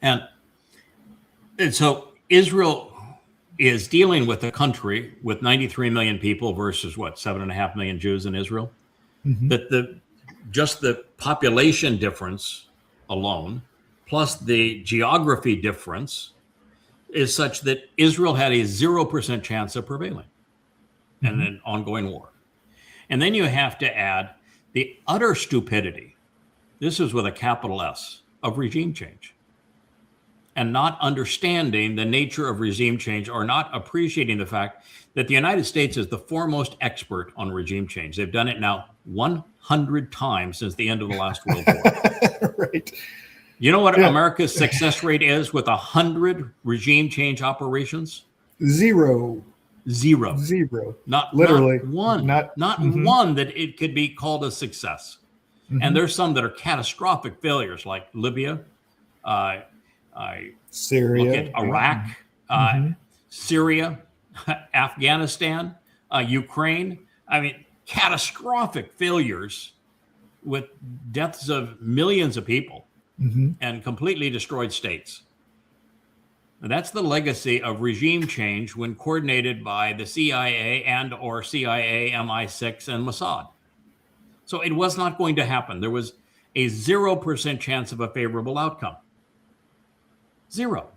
And so Israel is dealing with a country with 93 million people versus what, 7.5 million Jews in Israel. That just the population difference alone, plus the geography difference, is such that Israel had a 0% chance of prevailing in an ongoing war. And then you have to add the utter stupidity, this is with a capital S, of regime change. And not understanding the nature of regime change, or not appreciating the fact that the United States is the foremost expert on regime change. They've done it now 100 times since the end of the last World War. Right. You know what America's success rate is with 100 regime change operations? Zero. Not literally one. Not one that it could be called a success. And there's some that are catastrophic failures, like Libya, Syria, look at Iraq, Syria, Afghanistan, Ukraine. I mean, catastrophic failures with deaths of millions of people and completely destroyed states. And that's the legacy of regime change when coordinated by the CIA and or CIA, MI6, and Mossad. So it was not going to happen. There was a 0% chance of a favorable outcome. 0.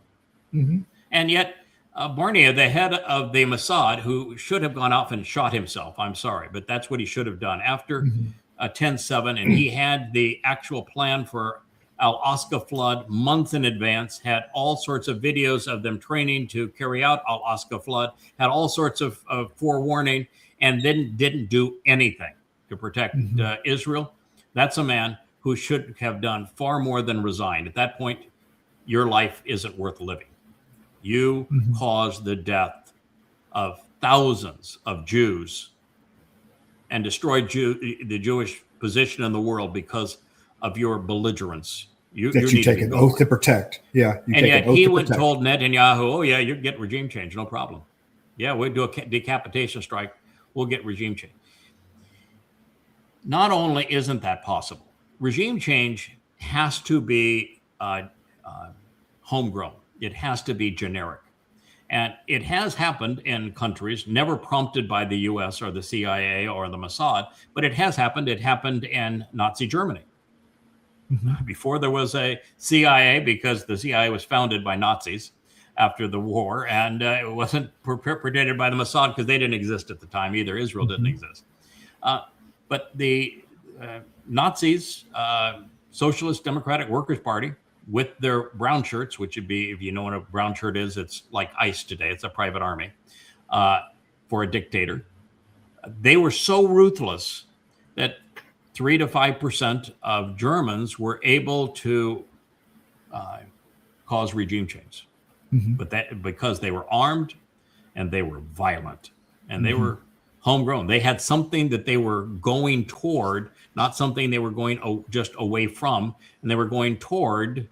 And yet, Barnea, the head of the Mossad, who should have gone off and shot himself, I'm sorry, but that's what he should have done after 10/7, and he had the actual plan for Al-Aqsa flood months in advance, had all sorts of videos of them training to carry out Al-Aqsa flood, had all sorts of forewarning, and then didn't do anything to protect Israel. That's a man who should have done far more than resign. At that point, your life isn't worth living. You caused the death of thousands of Jews and destroyed the Jewish position in the world because of your belligerence. You take an oath to protect. Yeah. And yet he went and told Netanyahu, oh, yeah, you get regime change, no problem. Yeah, we'll do a decapitation strike. We'll get regime change. Not only isn't that possible, regime change has to be homegrown. It has to be generic. And it has happened in countries never prompted by the U.S. or the CIA or the Mossad, but it has happened. It happened in Nazi Germany. Before there was a CIA, because the CIA was founded by Nazis after the war, and it wasn't perpetrated by the Mossad because they didn't exist at the time either. Israel didn't exist. But the Nazis, Socialist Democratic Workers' Party, with their brown shirts, which would be, if you know what a brown shirt is, it's like ICE today. It's a private army for a dictator. They were so ruthless that 3 to 5% of Germans were able to cause regime change. But that because they were armed and they were violent and they were homegrown. They had something that they were going toward, not something they were going just away from, and they were going toward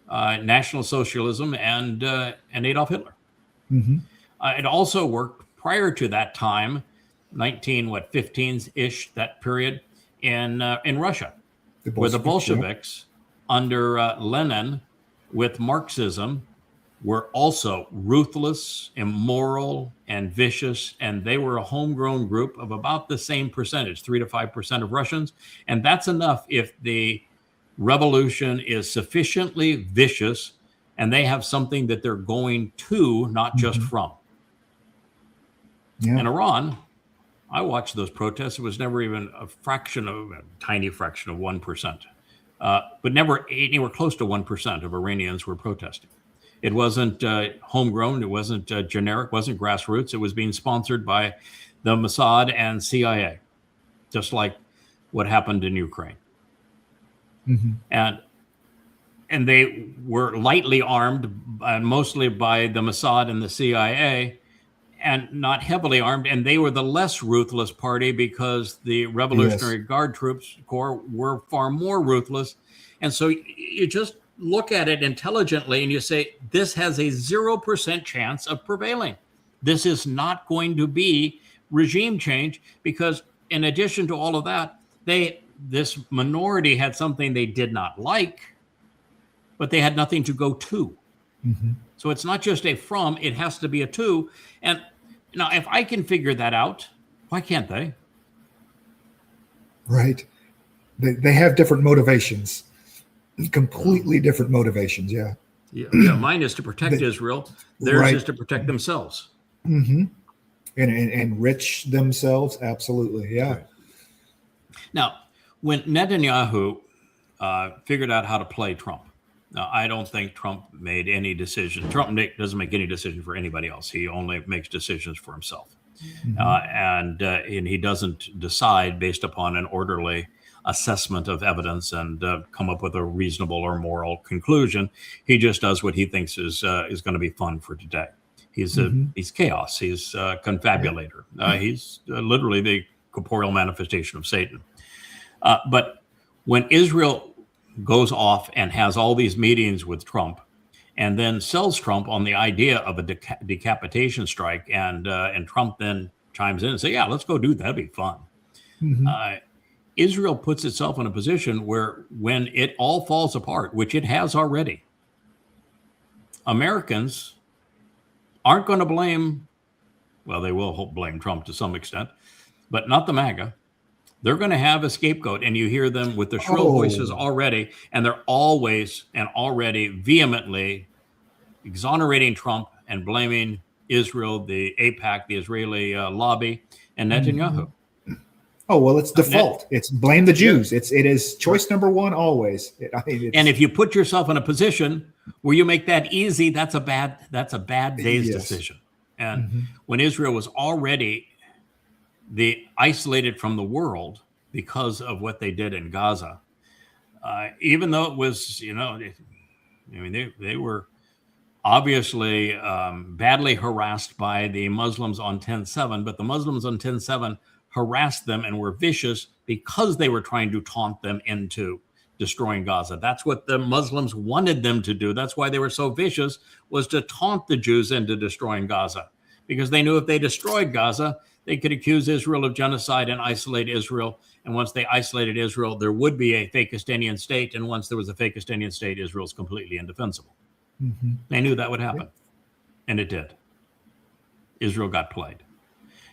National Socialism and Adolf Hitler. It also worked prior to that time, 15s-ish, that period in Russia, where the Bolsheviks under Lenin with Marxism were also ruthless, immoral, and vicious, and they were a homegrown group of about the same percentage, 3 to 5% of Russians, and that's enough if the revolution is sufficiently vicious and they have something that they're going to, not just from. In Iran, I watched those protests. It was never even a tiny fraction of 1%, but never anywhere close to 1% of Iranians were protesting. It wasn't homegrown. It wasn't generic. Wasn't grassroots. It was being sponsored by the Mossad and CIA, just like what happened in Ukraine. And they were lightly armed, mostly by the Mossad and the CIA, and not heavily armed. And they were the less ruthless party because the Revolutionary Guard Corps were far more ruthless. And so you just look at it intelligently and you say, this has a 0% chance of prevailing. This is not going to be regime change because in addition to all of that, this minority had something they did not like, but they had nothing to go to. Mm-hmm. So it's not just a from, it has to be a to. And now, if I can figure that out, why can't they? Right. They have different motivations, completely different motivations. Yeah. Yeah. Mine is to protect Israel. Theirs right. is to protect themselves. Mm-hmm. And enrich themselves. Absolutely. Yeah. Right. Now, when Netanyahu figured out how to play Trump, now, I don't think Trump made any decision. Trump doesn't make any decision for anybody else. He only makes decisions for himself. Mm-hmm. And he doesn't decide based upon an orderly assessment of evidence and come up with a reasonable or moral conclusion. He just does what he thinks is going to be fun for today. He's chaos. He's a confabulator. He's literally the corporeal manifestation of Satan. But when Israel goes off and has all these meetings with Trump, and then sells Trump on the idea of a decapitation strike, and Trump then chimes in and says, "Yeah, let's go do that. That'd be fun." Mm-hmm. Israel puts itself in a position where, when it all falls apart, which it has already, Americans aren't going to blame. Well, they will blame Trump to some extent, but not the MAGA. They're going to have a scapegoat, and you hear them with their shrill voices already, and they're always and already vehemently exonerating Trump and blaming Israel, the AIPAC, the Israeli lobby, and Netanyahu. Oh, well, it's default. It's blame the Jews. It is choice number one always. And if you put yourself in a position where you make that easy, that's a bad day's decision. And when Israel was already isolated from the world because of what they did in Gaza, even though it was, they were obviously badly harassed by the Muslims on 10/7, but the Muslims on 10/7 harassed them and were vicious because they were trying to taunt them into destroying Gaza. That's what the Muslims wanted them to do. That's why they were so vicious, was to taunt the Jews into destroying Gaza, because they knew if they destroyed Gaza, they could accuse Israel of genocide and isolate Israel. And once they isolated Israel, there would be a fake Palestinian state. And once there was a fake Palestinian state, Israel's completely indefensible. Mm-hmm. They knew that would happen. And it did. Israel got played.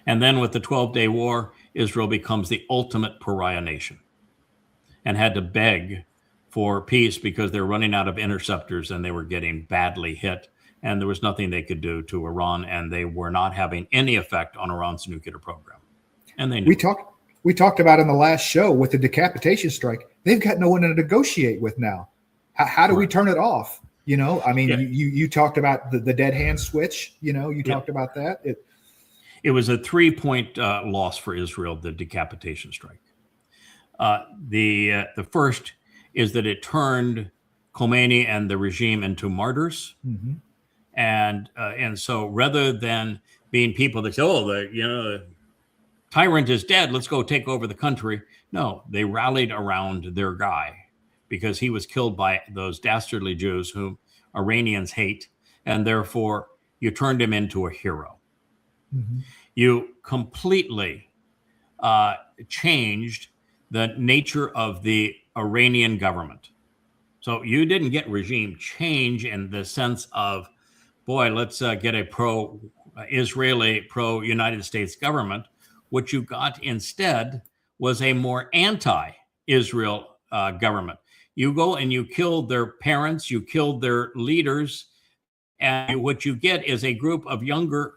And then with the 12-day war, Israel becomes the ultimate pariah nation and had to beg for peace because they're running out of interceptors and they were getting badly hit. And there was nothing they could do to Iran, and they were not having any effect on Iran's nuclear program. And they knew. We talked about in the last show with the decapitation strike, they've got no one to negotiate with now. How do we turn it off? You talked about the dead hand switch. You talked about that. It was a 3-point loss for Israel, the decapitation strike. The first is that it turned Khomeini and the regime into martyrs. Mm-hmm. And so rather than being people that say, the tyrant is dead, let's go take over the country. No, they rallied around their guy because he was killed by those dastardly Jews whom Iranians hate. And therefore, you turned him into a hero. Mm-hmm. You completely changed the nature of the Iranian government. So you didn't get regime change in the sense of, boy, let's get a pro-Israeli, pro-United States government. What you got instead was a more anti-Israel government. You go and you killed their parents, you killed their leaders, and what you get is a group of younger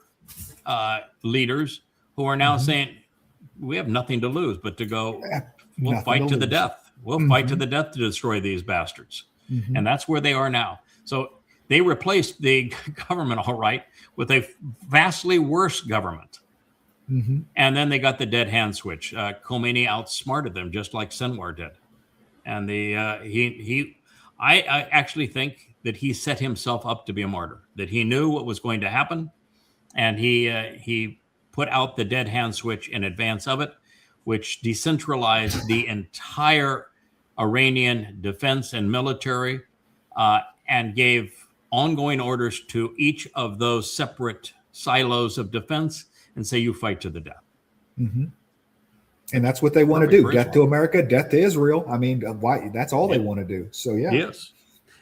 leaders who are now saying, we have nothing to lose but to go, we'll fight to the death. We'll fight to the death to destroy these bastards. Mm-hmm. And that's where they are now. So they replaced the government, all right, with a vastly worse government. Mm-hmm. And then they got the dead hand switch. Khomeini outsmarted them, just like Sinwar did. And I actually think that he set himself up to be a martyr, that he knew what was going to happen. And he put out the dead hand switch in advance of it, which decentralized the entire Iranian defense and military, and gave ongoing orders to each of those separate silos of defense and say, you fight to the death. Mm-hmm. And that's what they want to do. Death to America, death to Israel. I mean, why? That's all they want to do. So, yeah. Yes.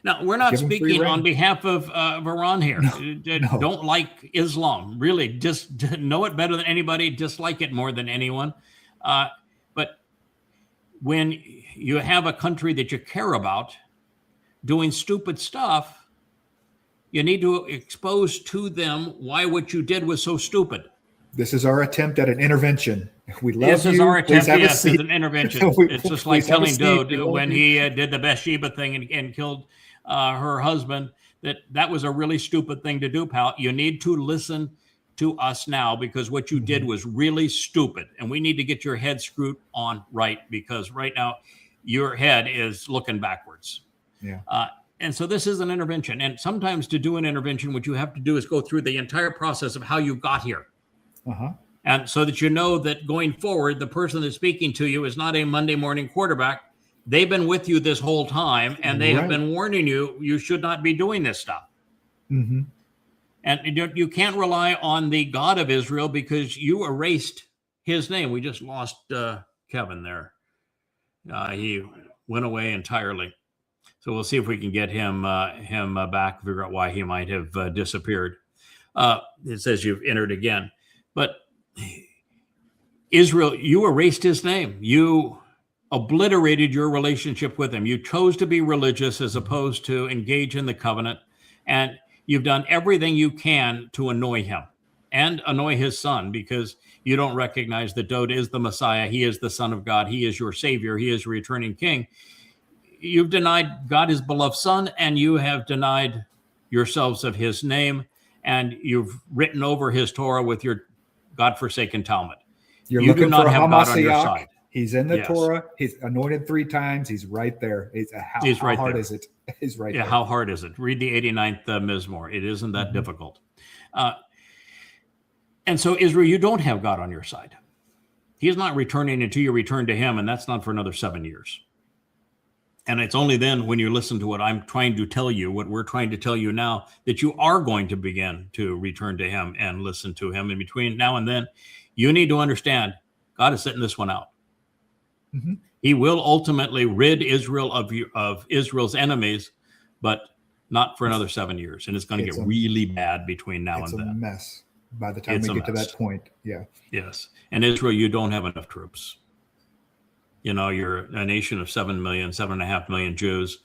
Now, we're not Give 'em free speaking rein. on behalf of Iran here. No. Don't like Islam. Really, just know it better than anybody, dislike it more than anyone. But when you have a country that you care about doing stupid stuff, you need to expose to them why what you did was so stupid. This is our attempt at an intervention. We love This you. is our attempt, Please have a yes, as seat. an intervention. It's just like Please have a telling seat. Doe when he did the Bathsheba thing and killed her husband, that was a really stupid thing to do, pal. You need to listen to us now, because what you did was really stupid. And we need to get your head screwed on right, because right now your head is looking backwards. Yeah. And so this is an intervention. And sometimes to do an intervention, what you have to do is go through the entire process of how you got here. Uh-huh. And so that you know that going forward, the person that's speaking to you is not a Monday morning quarterback. They've been with you this whole time, and they have been warning you, you should not be doing this stuff. Mm-hmm. And you can't rely on the God of Israel, because you erased his name. We just lost Kevin there. He went away entirely. So we'll see if we can get him back, figure out why he might have disappeared. It says you've entered again. But Israel, you erased his name. You obliterated your relationship with him. You chose to be religious as opposed to engage in the covenant. And you've done everything you can to annoy him and annoy his son, because you don't recognize that Dode is the Messiah. He is the Son of God. He is your Savior. He is returning King. You've denied God, his beloved Son, and you have denied yourselves of his name, and you've written over his Torah with your God-forsaken Talmud. You're You looking do not for have God on your Hamashiach. side. He's in the Yes. Torah. He's anointed 3 times. He's right there. How right hard there. is it? He's right Yeah, there. how hard is it? Read the 89th Mizmor. It isn't that difficult. And so, Israel, you don't have God on your side. He's not returning until you return to him, and that's not for another 7 years. And it's only then, when you listen to what I'm trying to tell you, what we're trying to tell you now, that you are going to begin to return to him and listen to him. In between now and then, you need to understand, God is sitting this one out. Mm-hmm. He will ultimately rid Israel of Israel's enemies, but not for another 7 years. And it's going to get really bad between now and It's a then. mess by the time It's we a get to mess. that point. Yeah. Yes. And Israel, you don't have enough troops. You know, you're a nation of 7 million, 7.5 million Jews,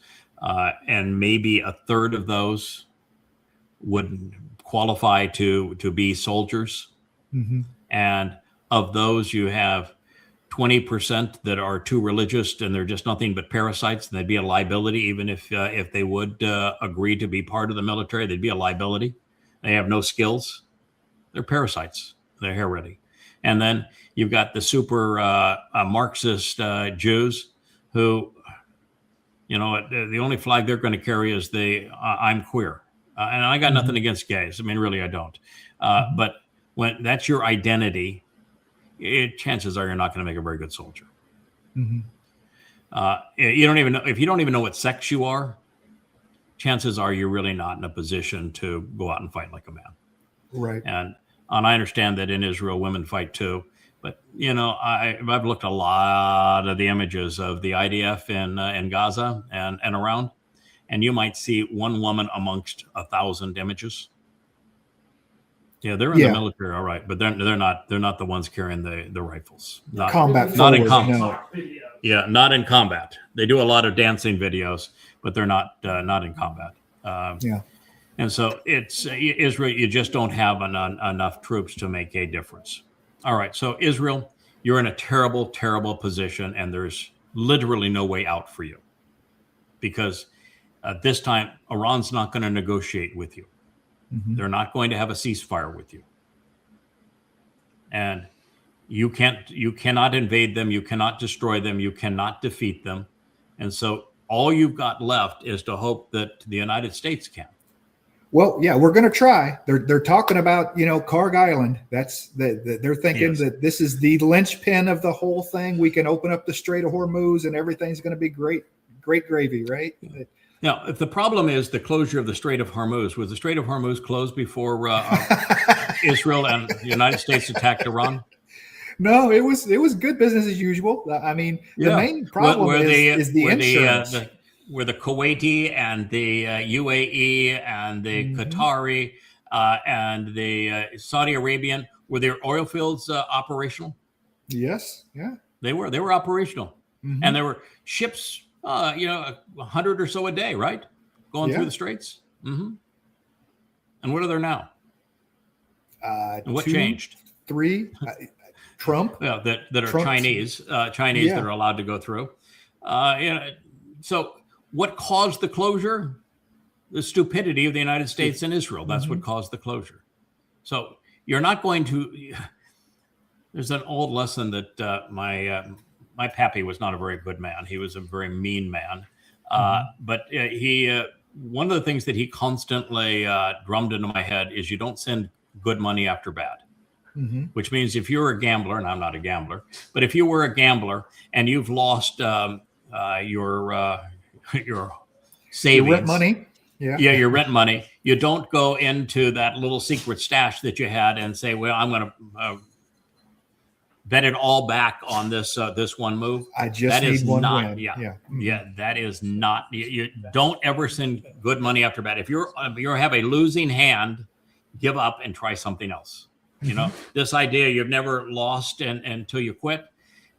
and maybe a third of those would qualify to be soldiers. Mm-hmm. And of those, you have 20% that are too religious, and they're just nothing but parasites, and they'd be a liability. Even if they would agree to be part of the military, they'd be a liability. They have no skills. They're parasites. They're hair ready. And then you've got the super Marxist Jews who, you know, the only flag they're going to carry is the I'm queer. And I got nothing against gays. I mean, really, I don't. But when that's your identity, chances are you're not going to make a very good soldier. Mm-hmm. You don't even know, if you don't even know what sex you are, chances are you're really not in a position to go out and fight like a man. Right. And I understand that in Israel, women fight too. But, you know, I've looked a lot of the images of the IDF in Gaza and around, and you might see one woman amongst 1,000 images. Yeah, they're in the military, all right, but they're not the ones carrying the rifles. Not combat. Not forward, in combat. no. Yeah, not in combat. They do a lot of dancing videos, but they're not in combat. Yeah. And so it's Israel, you just don't have enough troops to make a difference. All right, so Israel, you're in a terrible, terrible position, and there's literally no way out for you. Because this time, Iran's not going to negotiate with you. Mm-hmm. They're not going to have a ceasefire with you. And you cannot invade them, you cannot destroy them, you cannot defeat them. And so all you've got left is to hope that the United States can. Well, yeah, we're going to try. They're talking about, you know, Karg Island. That's they're thinking that this is the linchpin of the whole thing. We can open up the Strait of Hormuz and everything's going to be great gravy, right? Now, if the problem is the closure of the Strait of Hormuz, was the Strait of Hormuz closed before Israel and the United States attacked Iran? No, it was good business as usual. I mean, the main problem is the insurance. were the Kuwaiti and the UAE and the Qatari and the Saudi Arabian. Were their oil fields operational? Yes. Yeah. They were operational, and there were ships, 100 or so a day, right, going through the straits. And what are there now? And what changed? 3. Trump. Yeah, that are Trump. Chinese that are allowed to go through. So what caused the closure? The stupidity of the United States and Israel. That's what caused the closure. So you're not going to. There's an old lesson that my pappy was not a very good man. He was a very mean man. But he one of the things that he constantly drummed into my head is you don't send good money after bad. Which means if you're a gambler, and I'm not a gambler, but if you were a gambler and you've lost your savings, your rent money, your rent money, you don't go into that little secret stash that you had and say, "Well, I'm going to bet it all back on this one move." I just need one win. That is not. You don't ever send good money after bad. If you have a losing hand, give up and try something else. This idea you've never lost until you quit.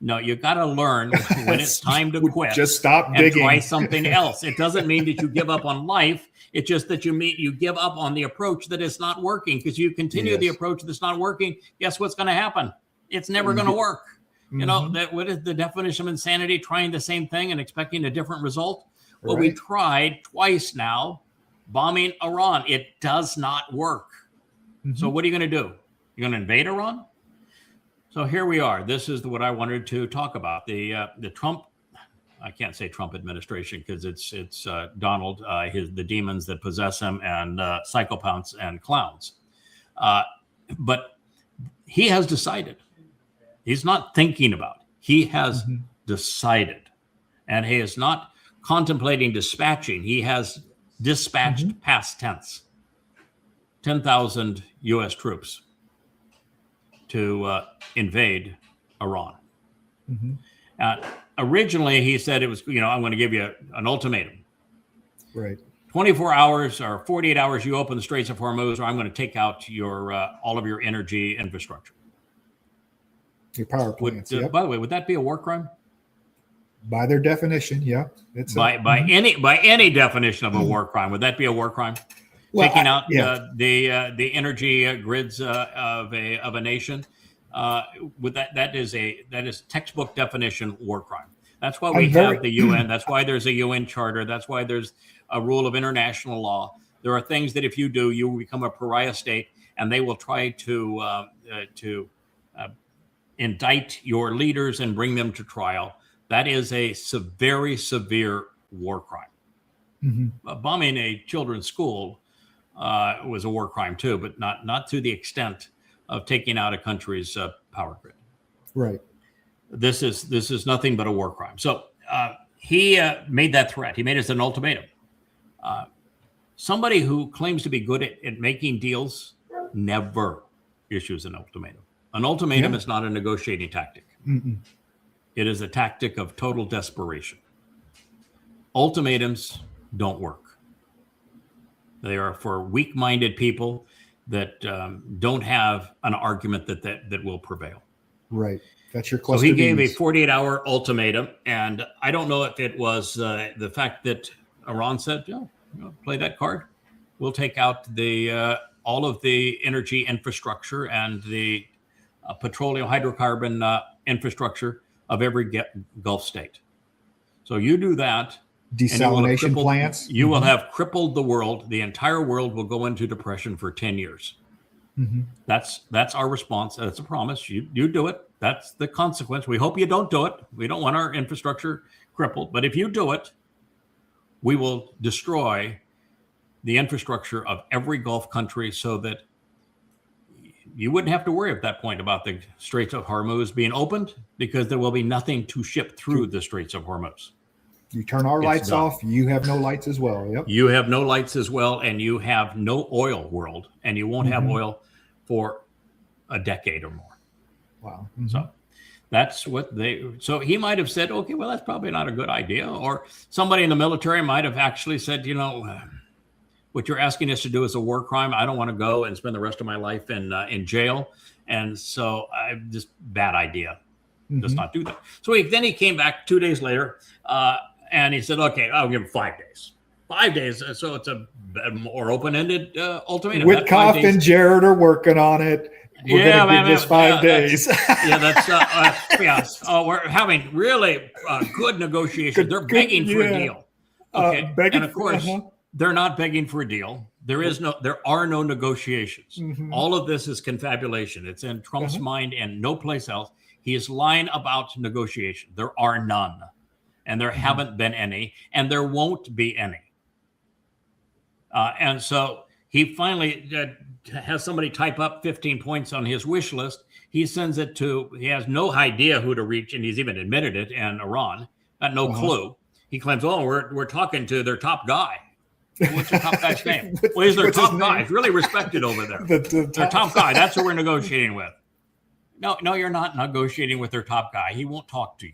No, you got to learn when it's time to quit. Just stop and digging. Try something else. It doesn't mean that you give up on life. It's just that you give up on the approach that is not working, because you continue the approach that's not working. Guess what's going to happen? It's never going to work. What is the definition of insanity? Trying the same thing and expecting a different result. Well, we tried twice now bombing Iran. It does not work. So what are you going to do? You're going to invade Iran? So here we are. This is what I wanted to talk about. The Trump, I can't say Trump administration because it's Donald, the demons that possess him, and psychopaths and clowns. But he has decided. He's not thinking about it. He has decided. And he is not contemplating dispatching. He has dispatched past tense. 10,000 U.S. troops to invade Iran. Originally, he said it was, I'm going to give you an ultimatum. Right. 24 hours or 48 hours, you open the Straits of Hormuz, or I'm going to take out your all of your energy infrastructure. Your power plants. By the way, would that be a war crime? By their definition, yeah. It's by any definition of a war crime, would that be a war crime? Well, taking out the energy grids of a nation, with that is textbook definition war crime. That's why we have the UN. That's why there's a UN charter. That's why there's a rule of international law. There are things that if you do, you will become a pariah state, and they will try to indict your leaders and bring them to trial. That is a very severe war crime. Bombing a children's school was a war crime too, but not to the extent of taking out a country's power grid. Right. This is nothing but a war crime. So he made that threat. He made it an ultimatum. Somebody who claims to be good at making deals never issues an ultimatum. An ultimatum is not a negotiating tactic. It is a tactic of total desperation. Ultimatums don't work. They are for weak-minded people that don't have an argument that will prevail. Right. That's your cluster. So he gave a 48-hour ultimatum, and I don't know if it was the fact that Iran said, play that card. We'll take out all of the energy infrastructure and the petroleum hydrocarbon infrastructure of every Gulf state. So you do that. Desalination plants. You will have crippled the world. The entire world will go into depression for 10 years. That's our response. That's a promise. You do it. That's the consequence. We hope you don't do it. We don't want our infrastructure crippled. But if you do it, we will destroy the infrastructure of every Gulf country so that you wouldn't have to worry at that point about the Straits of Hormuz being opened, because there will be nothing to ship through the Straits of Hormuz. You turn our lights off, you have no lights as well. Yep. You have no lights as well, and you have no oil world, and you won't have oil for a decade or more. Wow. So That's what so he might have said, okay, well, that's probably not a good idea. Or somebody in the military might have actually said, what you're asking us to do is a war crime. I don't want to go and spend the rest of my life in jail. And so just bad idea. Just not do that. So then he came back 2 days later and he said, okay, I'll give him 5 days. 5 days. So it's a more open-ended ultimatum. Witkoff and Jared are working on it. We're going to give this 5 days. Yes. Oh, we're having really good negotiations. They're begging for a deal. Okay. And of course, they're not begging for a deal. There are no negotiations. All of this is confabulation. It's in Trump's mind and no place else. He is lying about negotiation. There are none, and there haven't been any, and there won't be any. And so he finally has somebody type up 15 points on his wish list. He sends it he has no idea who to reach, and he's even admitted it, and Iran, got no clue. He claims, we're talking to their top guy. What's their top guy's name? Well, he's their top guy. He's really respected over there. Their top guy. That's who we're negotiating with. No, you're not negotiating with their top guy. He won't talk to you.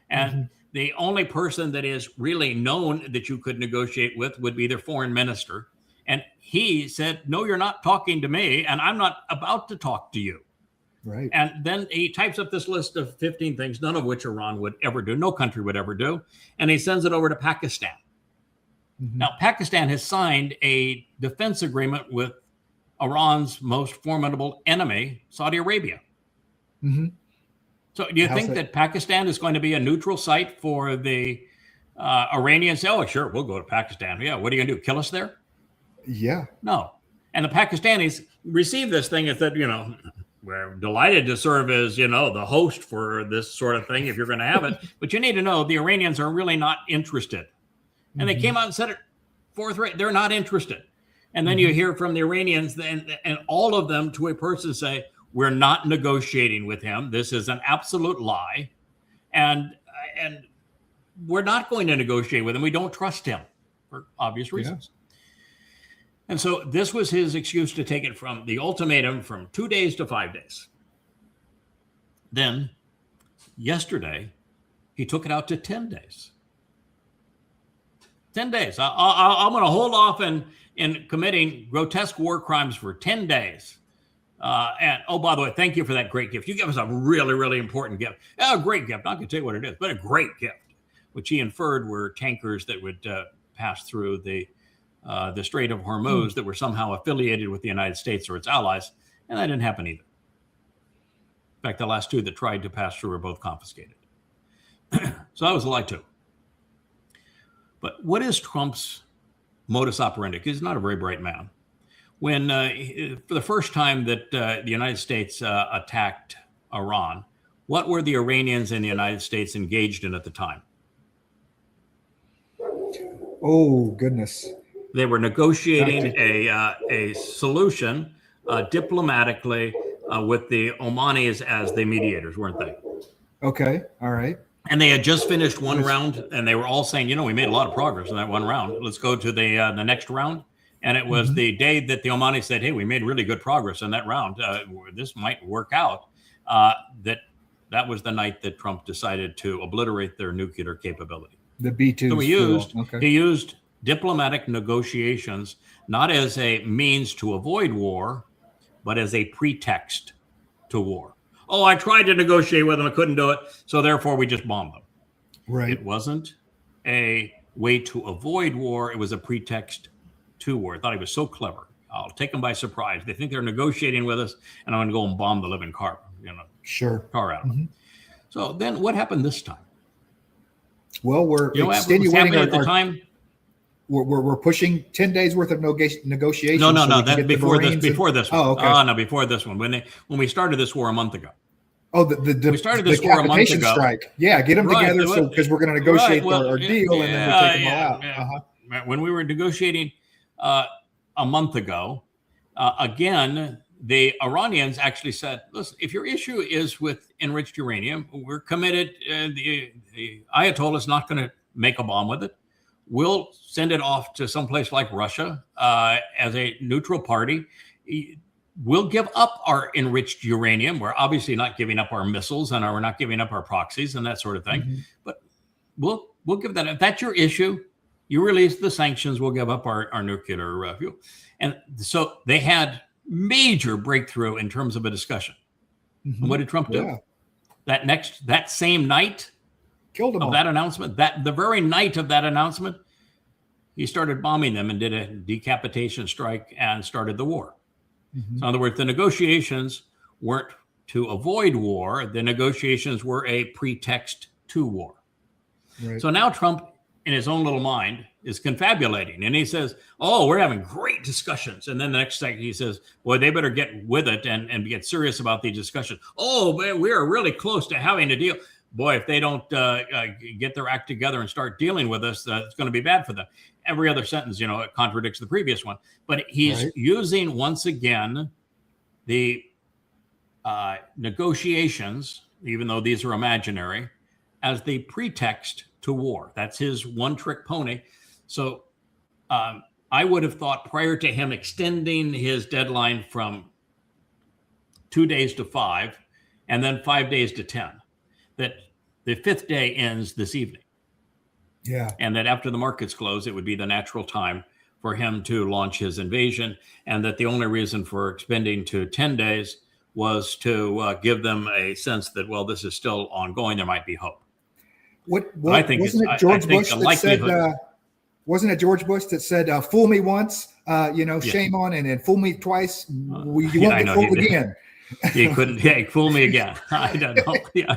And the only person that is really known that you could negotiate with would be their foreign minister. And he said, no, you're not talking to me, and I'm not about to talk to you. Right. And then he types up this list of 15 things, none of which Iran would ever do, no country would ever do. And he sends it over to Pakistan. Now, Pakistan has signed a defense agreement with Iran's most formidable enemy, Saudi Arabia. So do you think that Pakistan is going to be a neutral site for the Iranians? Oh, sure, we'll go to Pakistan. Yeah, what are you going to do, kill us there? Yeah. No. And the Pakistanis received this thing and said, we're delighted to serve as, the host for this sort of thing if you're going to have it. But you need to know the Iranians are really not interested. And they came out and said it forthright. They're not interested. And then you hear from the Iranians and all of them to a person say, we're not negotiating with him. This is an absolute lie. And we're not going to negotiate with him. We don't trust him for obvious reasons. And so this was his excuse to take it from the ultimatum from 2 days to 5 days. Then yesterday, he took it out to 10 days. 10 days. I'm going to hold off in committing grotesque war crimes for 10 days. And by the way, thank you for that great gift. You gave us a really, really important gift. A great gift. Not going to tell you what it is, but a great gift, which he inferred were tankers that would pass through the Strait of Hormuz that were somehow affiliated with the United States or its allies. And that didn't happen either. In fact, the last two that tried to pass through were both confiscated. So that was a lie too. But what is Trump's modus operandi? Because he's not a very bright man. When, for the first time that the United States attacked Iran, what were the Iranians and the United States engaged in at the time? Oh, goodness. They were negotiating a solution diplomatically with the Omanis as the mediators, weren't they? Okay. All right. And they had just finished one round, and they were all saying, we made a lot of progress in that one round. Let's go to the next round. And it was the day that the Omanis said, hey, we made really good progress in that round. This might work out. That was the night that Trump decided to obliterate their nuclear capability. The B-2s. So he used diplomatic negotiations, not as a means to avoid war, but as a pretext to war. Oh, I tried to negotiate with them. I couldn't do it. So therefore, we just bombed them. Right. It wasn't a way to avoid war. It was a pretext to war. I thought he was so clever. I'll take them by surprise. They think they're negotiating with us, and I'm going to go and bomb the living car out of them. So then what happened this time? Well, we're extenuating at the time. We're pushing 10 days worth of negotiations. No. That's before this. Before this one. Oh, okay. No, before this one. When we started this war a month ago. Oh, we started this war a month ago. Strike. Yeah, get them together because we're going to negotiate our deal and then we'll take them all out. Yeah. When we were negotiating a month ago, again, the Iranians actually said, listen, if your issue is with enriched uranium, we're committed. The Ayatollah is not going to make a bomb with it. We'll send it off to someplace like Russia as a neutral party. we'll give up our enriched uranium. We're obviously not giving up our missiles, and we're not giving up our proxies and that sort of thing. But we'll give that. If that's your issue, you release the sanctions. We'll give up our nuclear fuel. And so they had major breakthrough in terms of a discussion. And what did Trump do? That same night Killed them of all. that announcement, the very night of that announcement, he started bombing them and did a decapitation strike and started the war. So in other words, the negotiations weren't to avoid war. The negotiations were a pretext to war. Right. So now Trump, in his own little mind, is confabulating. And he says, oh, we're having great discussions. And then the next second he says, boy, they better get with it and get serious about these discussions. Oh, man, we are really close to having a deal. Boy, if they don't get their act together and start dealing with us, it's going to be bad for them. Every other sentence, it contradicts the previous one. But he's using, once again, the negotiations, even though these are imaginary, as the pretext to war. That's his one-trick pony. So I would have thought, prior to him extending his deadline from 2 days to 5, and then 5 days to 10, that the 5th day ends this evening. Yeah. And that after the markets close, it would be the natural time for him to launch his invasion. And that the only reason for expending to 10 days was to give them a sense that, well, this is still ongoing. There might be hope. I think wasn't it George Bush that said? Wasn't it George Bush that said, "Fool me once, shame on, and fool me twice, you won't get fooled again." He couldn't. Yeah, he fooled me again. I don't know. Yeah,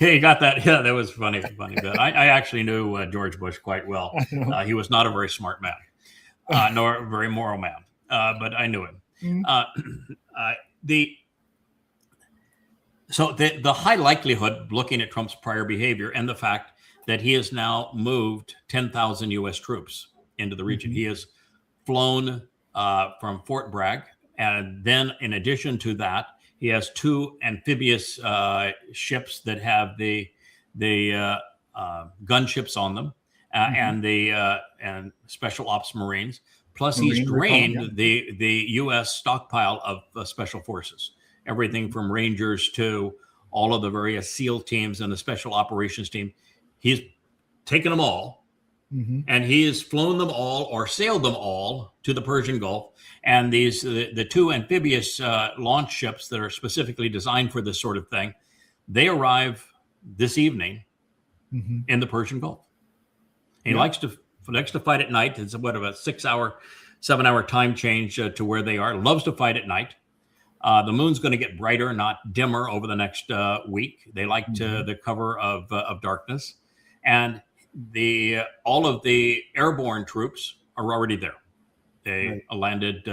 he got that. Yeah, that was funny. But I actually knew George Bush quite well. He was not a very smart man, nor a very moral man, but I knew him. So the high likelihood, looking at Trump's prior behavior and the fact that he has now moved 10,000 U.S. troops into the region. He has flown from Fort Bragg. And then in addition to that, he has 2 amphibious ships that have the gunships on them and special ops Marines. Plus, he's drained the U.S. stockpile of special forces. Everything from Rangers to all of the various SEAL teams and the special operations team. He's taken them all, and he has flown them all or sailed them all to the Persian Gulf. And the 2 amphibious launch ships that are specifically designed for this sort of thing, they arrive this evening in the Persian Gulf. He likes to fight at night. It's about a 7-hour time change to where they are. Loves to fight at night. The moon's going to get brighter, not dimmer, over the next week. They like the cover of darkness, and all of the airborne troops are already there. They landed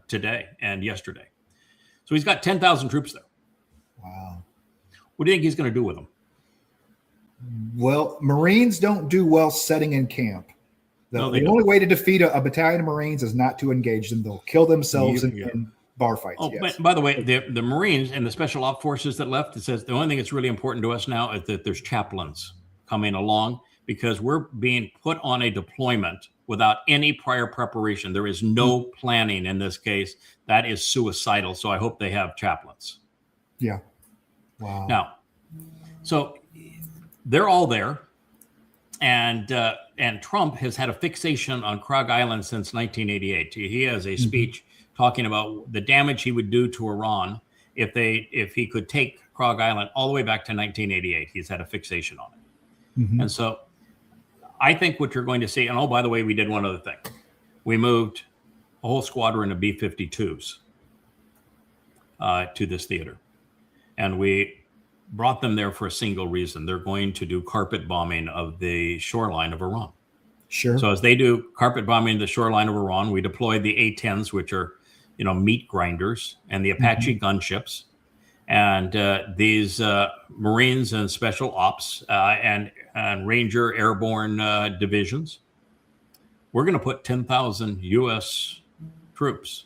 today and yesterday, so he's got 10,000 troops there. Wow! What do you think he's going to do with them? Well, Marines don't do well setting in camp. The only way to defeat a battalion of Marines is not to engage them. They'll kill themselves in bar fights. Oh, yes. By the way, the Marines and the special op forces that left, it says the only thing that's really important to us now is that there's chaplains coming along, because we're being put on a deployment without any prior preparation. There is no planning in this case. That is suicidal. So I hope they have chaplains. Yeah. Wow. Now, so they're all there. And Trump has had a fixation on Krog Island since 1988. He has a speech talking about the damage he would do to Iran if he could take Krog Island all the way back to 1988. He's had a fixation on it. And so I think what you're going to see, and oh, by the way, we did one other thing. We moved a whole squadron of B-52s to this theater. And we brought them there for a single reason. They're going to do carpet bombing of the shoreline of Iran. Sure. So as they do carpet bombing of the shoreline of Iran, we deployed the A-10s, which are, meat grinders, and the Apache gunships. And these Marines and special ops and Ranger airborne divisions, we're going to put 10,000 U.S. troops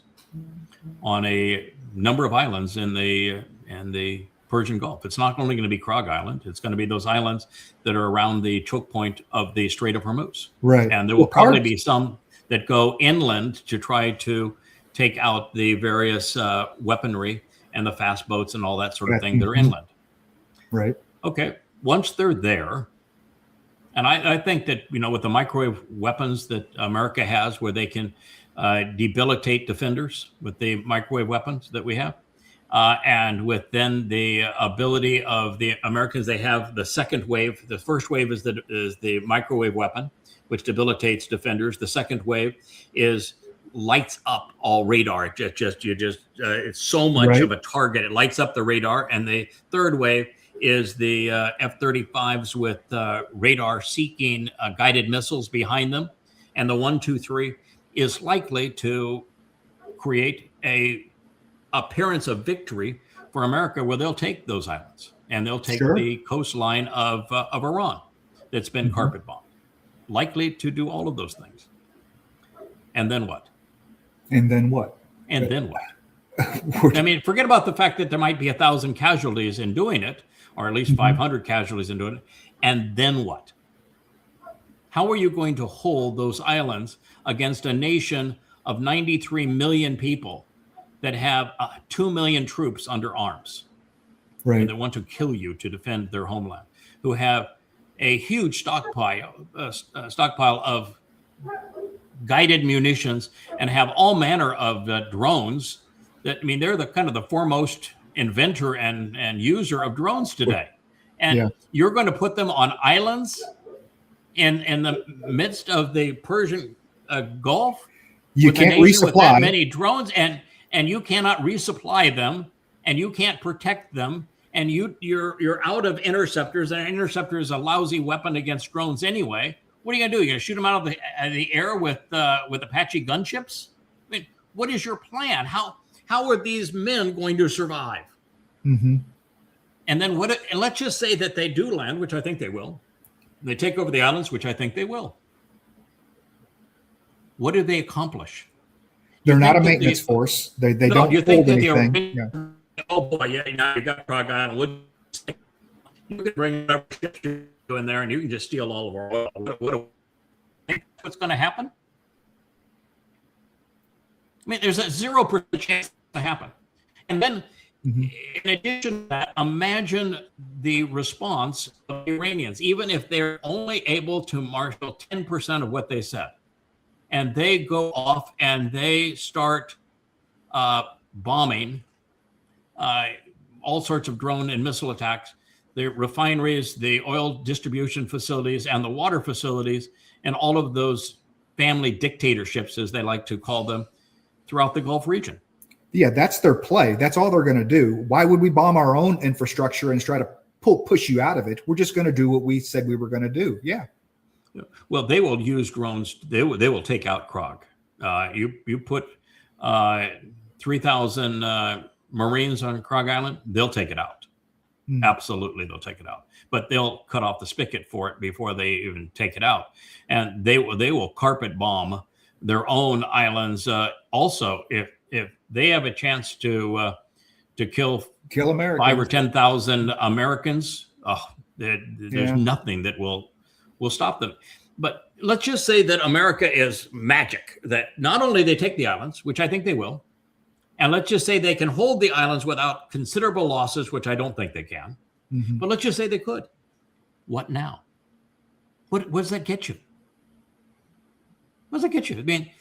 on a number of islands in the Persian Gulf. It's not only going to be Krog Island. It's going to be those islands that are around the choke point of the Strait of Hormuz. Right. And there will probably be some that go inland to try to take out the various weaponry and the fast boats and all that sort of thing that are inland. Right. Okay. Once they're there, and I think that, with the microwave weapons that America has, where they can debilitate defenders with the microwave weapons that we have, and with then the ability of the Americans, they have the second wave. The first wave is the microwave weapon, which debilitates defenders. The second wave lights up all radar. It's so much of a target. It lights up the radar. And the third wave is the F-35s with radar seeking guided missiles behind them. And the 1, 2, 3 is likely to create a appearance of victory for America, where they'll take those islands and they'll take the coastline of Iran that's been carpet bombed. Likely to do all of those things. And then what? And then what? And then what? I mean, forget about the fact that there might be 1,000 casualties in doing it, or at least 500 casualties in doing it. And then what? How are you going to hold those islands against a nation of 93 million people that have 2 million troops under arms? Right. And that want to kill you to defend their homeland, who have a huge stockpile of guided munitions and have all manner of drones. They're the kind of the foremost inventor and user of drones today. And you're going to put them on islands in the midst of the Persian Gulf. You can't resupply with that many drones, and you cannot resupply them, and you can't protect them, and you're out of interceptors, and an interceptor is a lousy weapon against drones anyway. What are you gonna do? You're gonna shoot them out of the air with Apache gunships? I mean, what is your plan? How are these men going to survive? Mm-hmm. And then and let's just say that they do land, which I think they will. They take over the islands, which I think they will. What do they accomplish? They're not a maintenance force. They don't hold anything. Oh boy, now you got Frog Island. You can bring ships in there, and you can just steal all of our oil. What's going to happen? I mean, there's a 0% chance to happen. And then, in addition to that, imagine the response of the Iranians, even if they're only able to marshal 10% of what they said, and they go off and they start bombing all sorts of drone and missile attacks, the refineries, the oil distribution facilities, and the water facilities, and all of those family dictatorships, as they like to call them, throughout the Gulf region. Yeah, that's their play. That's all they're going to do. Why would we bomb our own infrastructure and try to push you out of it? We're just going to do what we said we were going to do. Yeah. Well, they will use drones. They will take out Krog. You put 3,000 Marines on Krog Island, they'll take it out. Absolutely, they'll take it out. But they'll cut off the spigot for it before they even take it out. And they will carpet bomb their own islands. Also, if they have a chance to kill Americans, 5,000 or 10,000 Americans, there's nothing that will stop them. But let's just say that America is magic, that not only they take the islands, which I think they will, and let's just say they can hold the islands without considerable losses, which I don't think they can. But let's just say they could. What now? What does that get you? What does that get you? I mean,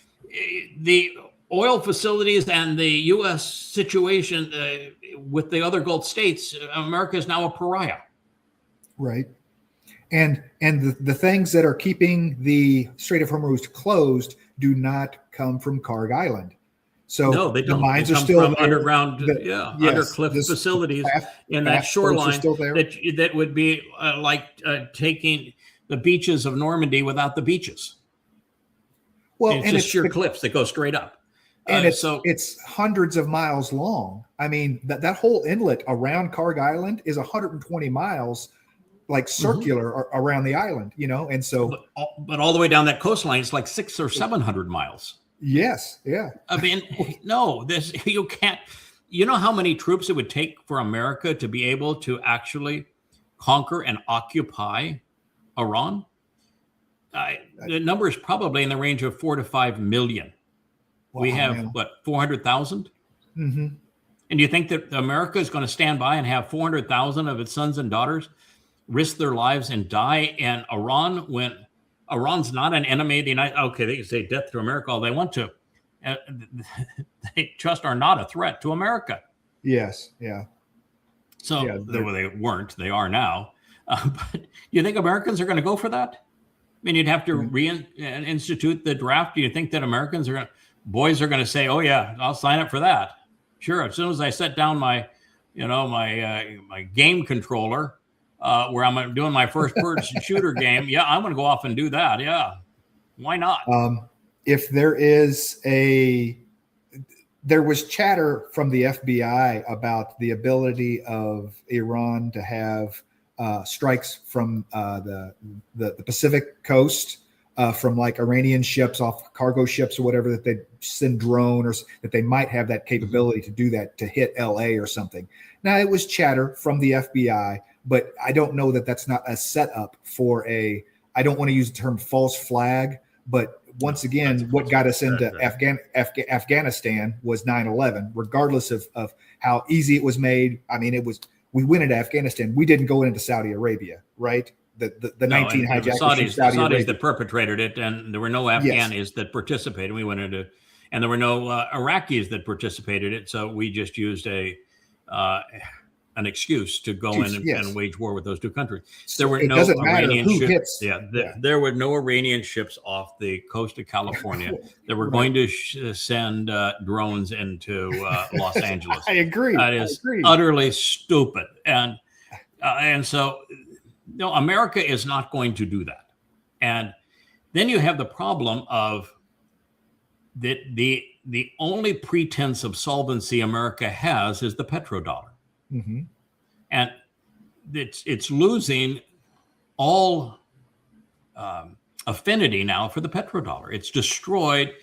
the oil facilities and the U.S. situation with the other Gulf states, America is now a pariah. Right. And the things that are keeping the Strait of Hormuz closed do not come from Karg Island. So no, they don't. The mines they are come still from there. underground, under cliff facilities in that shoreline that would be like taking the beaches of Normandy without the beaches. Well, and it's just sheer cliffs that go straight up. And it's hundreds of miles long. I mean, that whole inlet around Karg Island is 120 miles, like circular around the island, and so. But all the way down that coastline, it's like 600 or 700 miles. Yes. Yeah. I mean, no, you can't. You know how many troops it would take for America to be able to actually conquer and occupy Iran? The number is probably in the range of 4 to 5 million. We have, what, 400,000? Mm-hmm. And do you think that America is going to stand by and have 400,000 of its sons and daughters risk their lives and die in Iran when Iran's not an enemy of the United States? Okay, they can say death to America all they want to. They just are not a threat to America. Yes, yeah. So they weren't. They are now. But you think Americans are going to go for that? I mean, you'd have to reinstitute the draft. Do you think that Americans are boys are going to say, "Oh yeah, I'll sign up for that"? Sure. As soon as I set down my game controller, where I'm doing my first person shooter game, yeah, I'm going to go off and do that. Yeah, why not? If there was chatter from the FBI about the ability of Iran to have strikes from the Pacific coast, from like Iranian ships, off cargo ships or whatever, that they send drone, or that they might have that capability to do that, to hit LA or something. Now, it was chatter from the FBI, but I don't know that that's not a setup for I don't want to use the term false flag, but once again, what got us into Afghanistan was 9/11, regardless of how easy it was made. I mean, we went into Afghanistan. We didn't go into Saudi Arabia, right? The 19 hijackers from Saudi Arabia. Saudis that perpetrated it, and there were no Afghanis that participated. We went into, and there were no Iraqis that participated in it. So we just used an excuse to go in and wage war with those two countries. There were no Iranian ships. There were no Iranian ships off the coast of California that were going to send drones into Los Angeles. I agree. That is utterly stupid, and so no, America is not going to do that. And then you have the problem of that the only pretense of solvency America has is the petrodollar. Mm-hmm. And it's losing all affinity now for the petrodollar. It's destroyed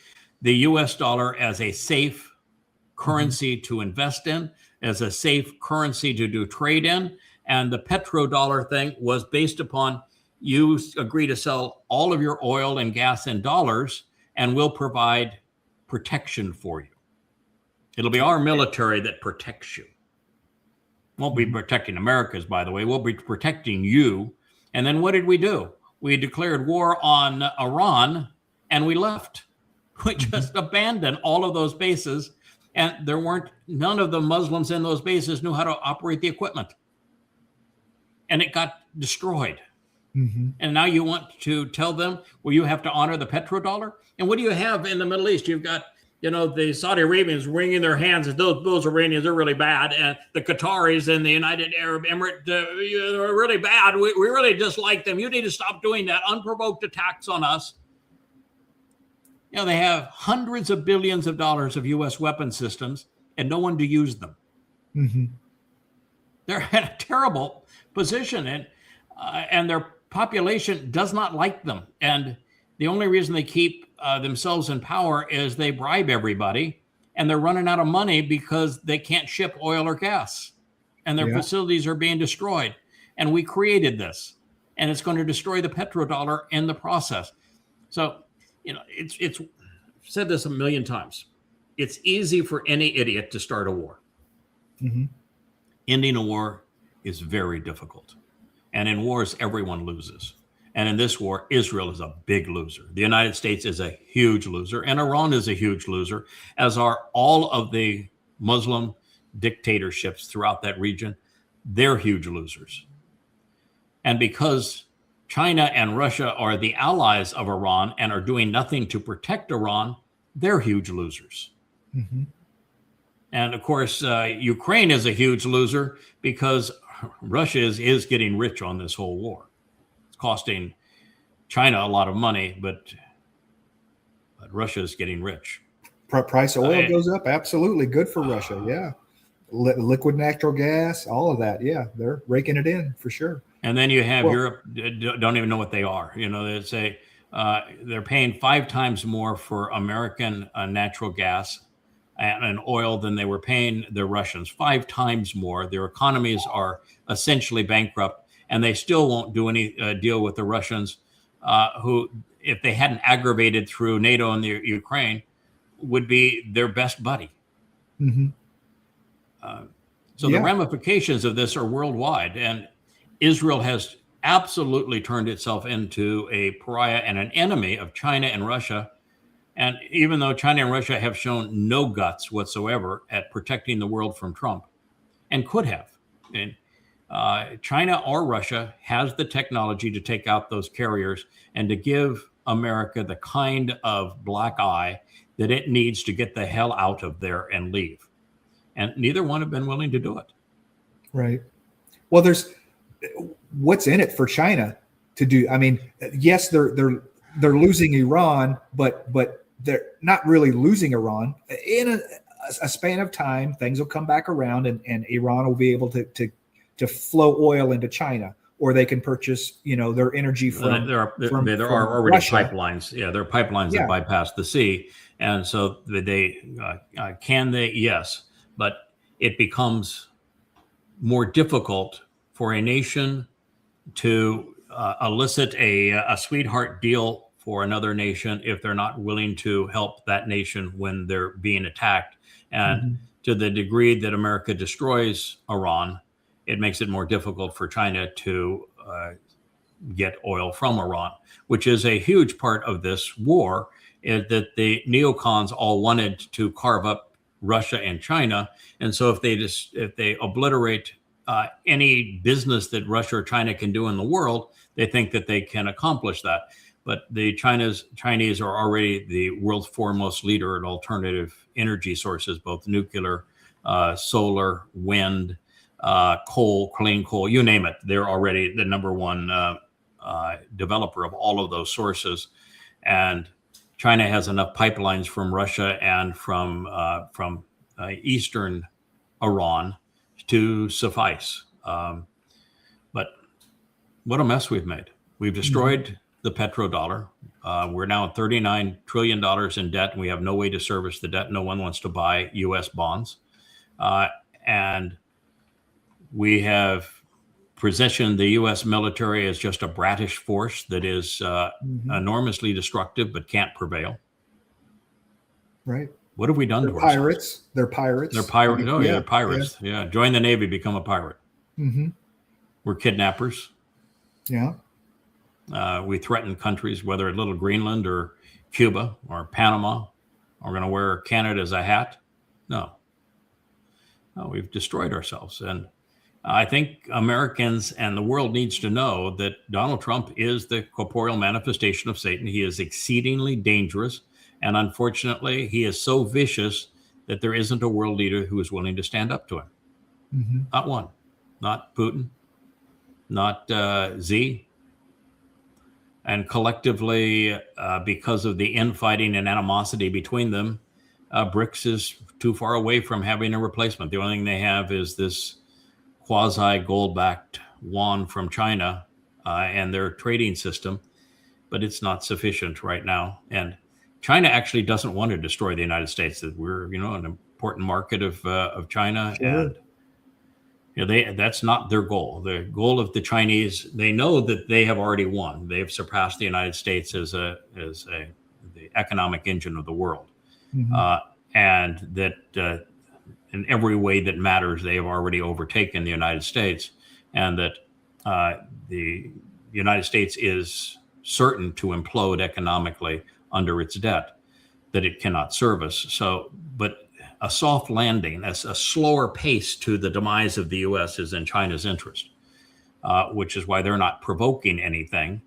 the U.S. dollar as a safe currency to invest in, as a safe currency to do trade in. And the petrodollar thing was based upon you agree to sell all of your oil and gas in dollars, and we'll provide protection for you. It'll be our military that protects you. Won't be protecting America's, by the way. We'll be protecting you. And then what did we do? We declared war on Iran, and we left. We just abandoned all of those bases, and none of the Muslims in those bases knew how to operate the equipment. And it got destroyed. Mm-hmm. And now you want to tell them, well, you have to honor the petrodollar? And what do you have in the Middle East? You've got the Saudi Arabians wringing their hands that those Iranians are really bad, and the Qataris and the United Arab Emirates are really bad. We really dislike them. You need to stop doing that. Unprovoked attacks on us. They have hundreds of billions of dollars of U.S. weapon systems and no one to use them. Mm-hmm. They're in a terrible position, and their population does not like them. And the only reason they keep themselves in power is they bribe everybody, and they're running out of money because they can't ship oil or gas, and their facilities are being destroyed. And we created this, and it's going to destroy the petrodollar in the process. So, it's said this a million times. It's easy for any idiot to start a war. Mm-hmm. Ending a war is very difficult. And in wars, everyone loses. And in this war, Israel is a big loser. The United States is a huge loser, and Iran is a huge loser, as are all of the Muslim dictatorships throughout that region. They're huge losers. And because China and Russia are the allies of Iran and are doing nothing to protect Iran, they're huge losers. Mm-hmm. And of course, Ukraine is a huge loser because Russia is getting rich on this whole war. It's costing China a lot of money, but Russia is getting rich. Price of oil goes up. Absolutely. Good for Russia. Yeah. Liquid natural gas, all of that. Yeah. They're raking it in for sure. And then you have Europe, don't even know what they are. They say they're paying 5 times more for American natural gas and oil than they were paying the Russians. 5 times more. Their economies are essentially bankrupt, and they still won't do any deal with the Russians, who, if they hadn't aggravated through NATO and the Ukraine, would be their best buddy. Mm-hmm. So the ramifications of this are worldwide, and Israel has absolutely turned itself into a pariah and an enemy of China and Russia. And even though China and Russia have shown no guts whatsoever at protecting the world from Trump, and could have, and China or Russia has the technology to take out those carriers and to give America the kind of black eye that it needs to get the hell out of there and leave. And neither one have been willing to do it. Right. Well, what's in it for China to do? I mean, yes, they're losing Iran, but they're not really losing Iran. In a span of time, things will come back around, and Iran will be able to flow oil into China, or they can purchase, their energy from. There are already Russia. pipelines. Yeah, there are pipelines that bypass the sea, and so they can they? Yes, but it becomes more difficult for a nation to elicit a sweetheart deal for another nation if they're not willing to help that nation when they're being attacked. And to the degree that America destroys Iran, it makes it more difficult for China to get oil from Iran, which is a huge part of this war, is that the neocons all wanted to carve up Russia and China. And so if they obliterate any business that Russia or China can do in the world, they think that they can accomplish that. But the Chinese are already the world's foremost leader in alternative energy sources, both nuclear, solar, wind, coal, clean coal, you name it. They're already the number one developer of all of those sources. And China has enough pipelines from Russia and from eastern Iran to suffice. But what a mess we've made. We've destroyed the petrodollar. We're now at $39 trillion in debt, and we have no way to service the debt. No one wants to buy U.S. bonds. And we have positioned the U.S. military as just a bratish force that is enormously destructive but can't prevail. Right. What have we done to ourselves? They're pirates. They're pirates. Oh, yeah, they're pirates. Yeah. Join the Navy, become a pirate. We're kidnappers. Yeah. We threaten countries, whether it's little Greenland or Cuba or Panama. We're going to wear Canada as a hat. No, we've destroyed ourselves. And I think Americans and the world needs to know that Donald Trump is the corporeal manifestation of Satan. He is exceedingly dangerous. And unfortunately, he is so vicious that there isn't a world leader who is willing to stand up to him. Not one. Not Putin. Not Xi. And collectively, because of the infighting and animosity between them, BRICS is too far away from having a replacement. The only thing they have is this quasi-gold-backed yuan from China and their trading system, but it's not sufficient right now. And China actually doesn't want to destroy the United States. That we're, an important market of China, and that's not their goal. The goal of the Chinese, they know that they have already won. They have surpassed the United States as the economic engine of the world, and that in every way that matters, they have already overtaken the United States, and that the United States is certain to implode economically under its debt that it cannot service. So, but a soft landing, a slower pace to the demise of the U.S. is in China's interest, which is why they're not provoking anything.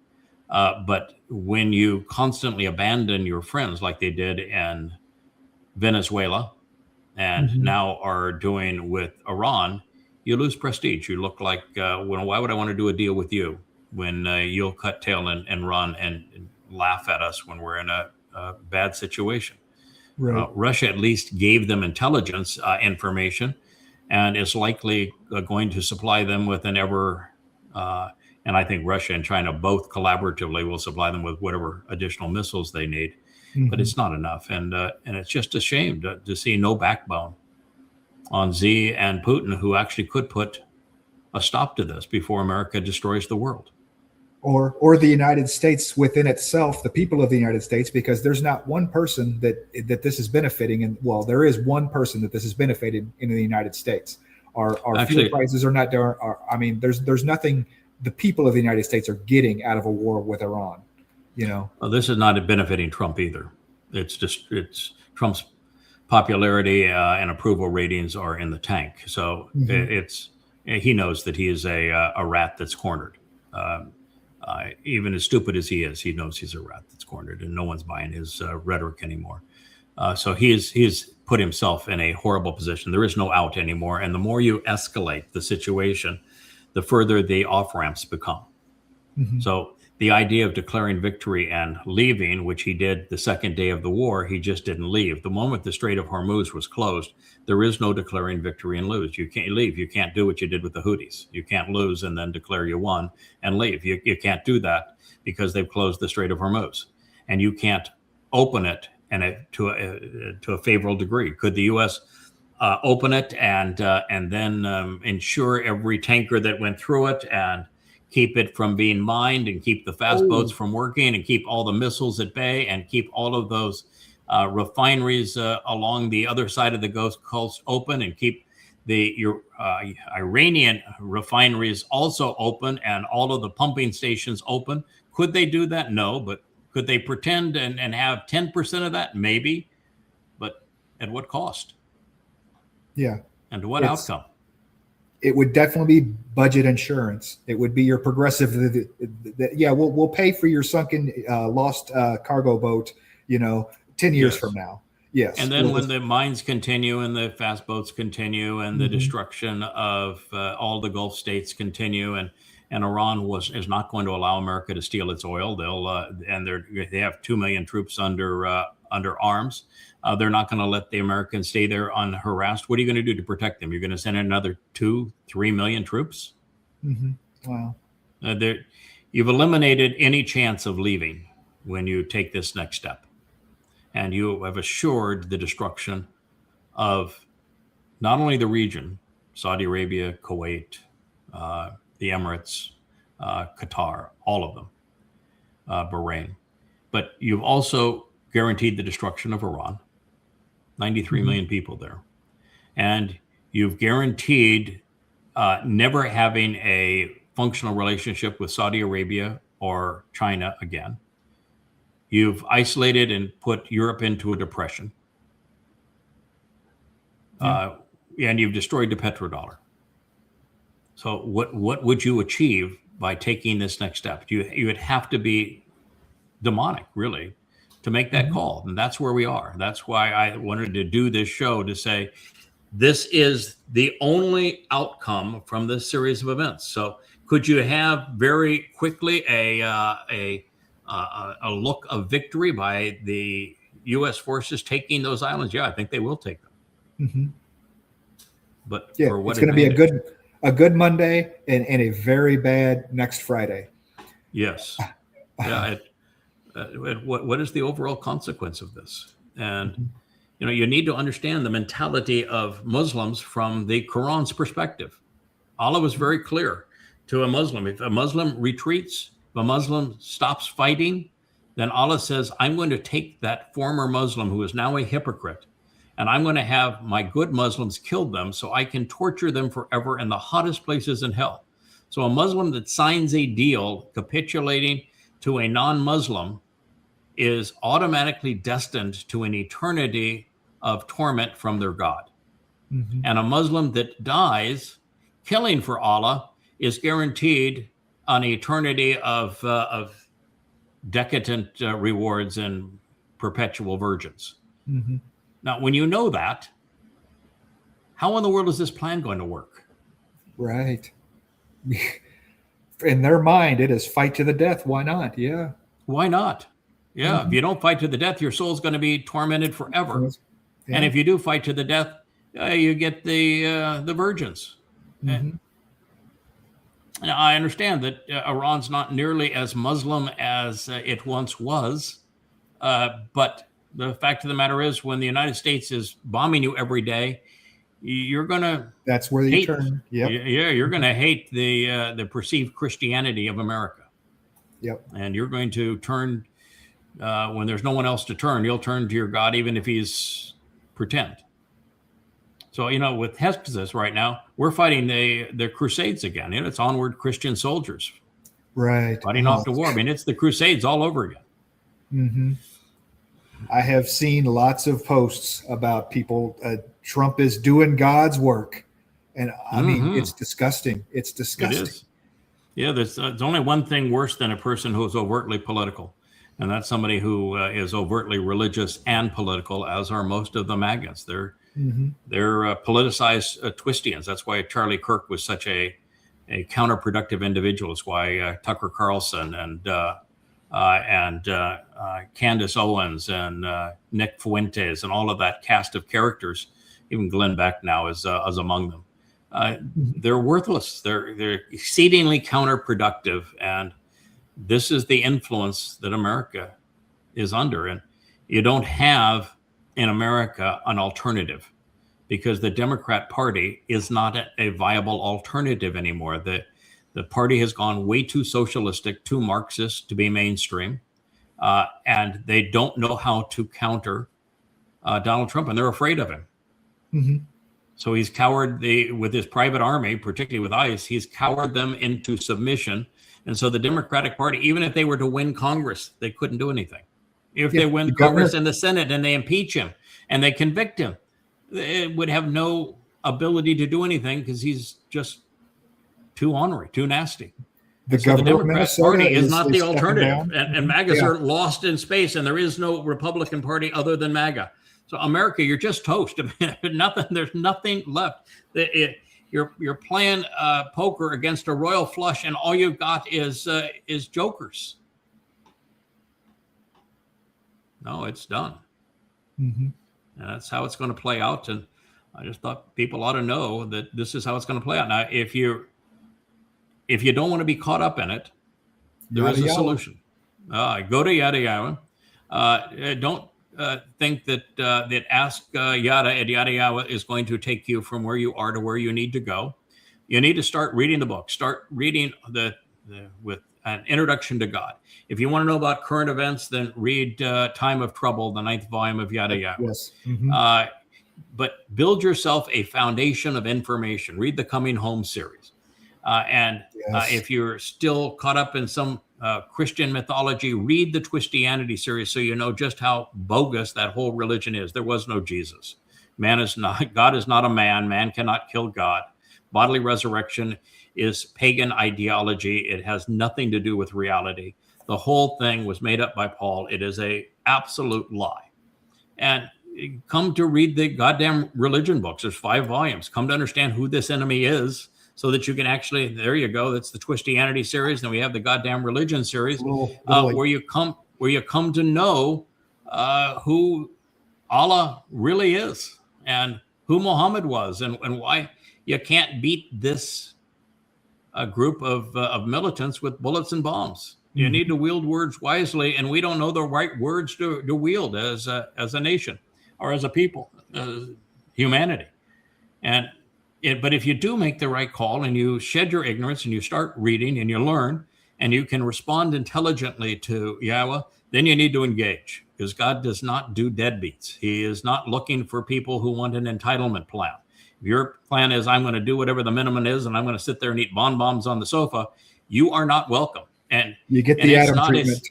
But when you constantly abandon your friends like they did in Venezuela and now are doing with Iran, you lose prestige. You look like, why would I want to do a deal with you when you'll cut tail and run and laugh at us when we're in a bad situation? Right. Russia at least gave them intelligence information and is likely going to supply them with and I think Russia and China both collaboratively will supply them with whatever additional missiles they need. But it's not enough. And it's just a shame to see no backbone on Xi and Putin, who actually could put a stop to this before America destroys the world. or the United States within itself, the people of the United States, because there's not one person that this is benefiting. And well, there is one person that this is benefiting in the United States. Our fuel prices are not there. I mean, there's nothing the people of the United States are getting out of a war with Iran. Well, this is not benefiting Trump either. It's Trump's popularity and approval ratings are in the tank. So he knows that he is a rat that's cornered. Even as stupid as he is, he knows he's a rat that's cornered, and no one's buying his rhetoric anymore. So he's put himself in a horrible position. There is no out anymore. And the more you escalate the situation, the further the off-ramps become. So the idea of declaring victory and leaving, which he did the second day of the war, he just didn't leave. The moment the Strait of Hormuz was closed, there is no declaring victory and lose. You can't leave. You can't do what you did with the Houthis. You can't lose and then declare you won and leave. You can't do that because they've closed the Strait of Hormuz. And you can't open it to a favorable degree. Could the U.S. Open it and then ensure every tanker that went through it and keep it from being mined and keep the fast boats from working and keep all the missiles at bay and keep all of those refineries along the other side of the Gulf Coast open and keep the Iranian refineries also open and all of the pumping stations open? Could they do that? No, but could they pretend and have 10% of that? Maybe, but at what cost? Yeah. And to what outcome? It would definitely be budget insurance. It would be your progressive. We'll pay for your sunken, lost cargo boat. 10 years from now. Yes. And then when the mines continue and the fast boats continue and the destruction of all the Gulf states continue, and Iran is not going to allow America to steal its oil. They have 2 million troops under arms. They're not going to let the Americans stay there unharassed. What are you going to do to protect them? You're going to send in another 2-3 million troops? Wow. You've eliminated any chance of leaving when you take this next step. And you have assured the destruction of not only the region, Saudi Arabia, Kuwait, the Emirates, Qatar, all of them, Bahrain. But you've also guaranteed the destruction of Iran. 93 million people there. And you've guaranteed never having a functional relationship with Saudi Arabia or China again. You've isolated and put Europe into a depression. And you've destroyed the petrodollar. So what would you achieve by taking this next step? You would have to be demonic, really, to make that call. And that's where we are. That's why I wanted to do this show, to say this is the only outcome from this series of events. So could you have very quickly a look of victory by the U.S. forces taking those islands? Yeah, I think they will take them. But for what it's going to be a good Monday and a very bad next Friday. Yes. Yeah. What is the overall consequence of this? And you need to understand the mentality of Muslims from the Quran's perspective. Allah was very clear to a Muslim. If a Muslim retreats, if a Muslim stops fighting, then Allah says, I'm going to take that former Muslim who is now a hypocrite, and I'm going to have my good Muslims kill them so I can torture them forever in the hottest places in hell. So a Muslim that signs a deal capitulating to a non-Muslim is automatically destined to an eternity of torment from their God. And a Muslim that dies killing for Allah is guaranteed an eternity of decadent rewards and perpetual virgins. Now, when you know that, how in the world is this plan going to work? Right. In their mind, it is fight to the death. Why not? Yeah. Why not? Yeah. If you don't fight to the death, your soul's going to be tormented forever. Yeah. And if you do fight to the death, you get the virgins. Now, I understand that Iran's not nearly as Muslim as it once was, but the fact of the matter is, when the United States is bombing you every day, you're going to that's where you turn. Yeah, you're going to hate the perceived Christianity of America. Yep. And you're going to turn, when there's no one else to turn, you'll turn to your God, even if he's pretend. So, with Hespesis right now, we're fighting the Crusades again. It's onward Christian soldiers. Right. Fighting off to war. I mean, it's the Crusades all over again. Mm-hmm. I have seen lots of posts about people, Trump is doing God's work. And I mean, it's disgusting. It's disgusting. It is. Yeah, there's only one thing worse than a person who's overtly political. And that's somebody who is overtly religious and political, as are most of the MAGAs. They're politicized Twistians. That's why Charlie Kirk was such a counterproductive individual. It's why Tucker Carlson and Candace Owens and Nick Fuentes and all of that cast of characters, even Glenn Beck now is among them. They're worthless. They're exceedingly counterproductive, and this is the influence that America is under. And you don't have in America an alternative, because the Democrat Party is not a viable alternative anymore. The party has gone way too socialistic, too Marxist to be mainstream, and they don't know how to counter Donald Trump, and they're afraid of him. Mm-hmm. So he's cowered with his private army, particularly with ICE, he's cowered them into submission. And so the Democratic Party, even if they were to win Congress, they couldn't do anything. If they win Congress and the Senate and they impeach him and they convict him, they would have no ability to do anything because he's just too ornery, too nasty. The Democrat Party is not the alternative. Down. And MAGAs are lost in space, and there is no Republican Party other than MAGA. So America, you're just toast. I mean, there's nothing left. You're playing poker against a royal flush, and all you've got is jokers. No, it's done. Mm-hmm. And that's how it's going to play out. And I just thought people ought to know that this is how it's going to play out. Now, if you don't want to be caught up in it, there is a solution. Go to Yada Yada. Don't think that Ask Yada at Yada Yada is going to take you from where you are to where you need to go. You need to start reading the book. Start reading with an introduction to God. If you want to know about current events, then read Time of Trouble, the 9th volume of Yada Yada. Yes. Mm-hmm. But build yourself a foundation of information. Read the Coming Home series. If you're still caught up in some Christian mythology, read the Twistianity series so you know just how bogus that whole religion is. There was no Jesus. God is not a man. Man cannot kill God. Bodily resurrection is pagan ideology. It has nothing to do with reality. The whole thing was made up by Paul. It is a absolute lie. And come to read the goddamn religion books. There's 5 volumes. Come to understand who this enemy is, so that you can actually, there you go. That's the Twistianity series. Then we have the goddamn religion series, where you come to know who Allah really is and who Muhammad was, and why you can't beat this group of militants with bullets and bombs. You need to wield words wisely, and we don't know the right words to wield as a nation or as a people, humanity. But if you do make the right call and you shed your ignorance and you start reading and you learn and you can respond intelligently to Yahweh, then you need to engage, because God does not do deadbeats. He is not looking for people who want an entitlement plan. If your plan is, I'm going to do whatever the minimum is and I'm going to sit there and eat bonbons on the sofa, you are not welcome. And you get the Adam treatment.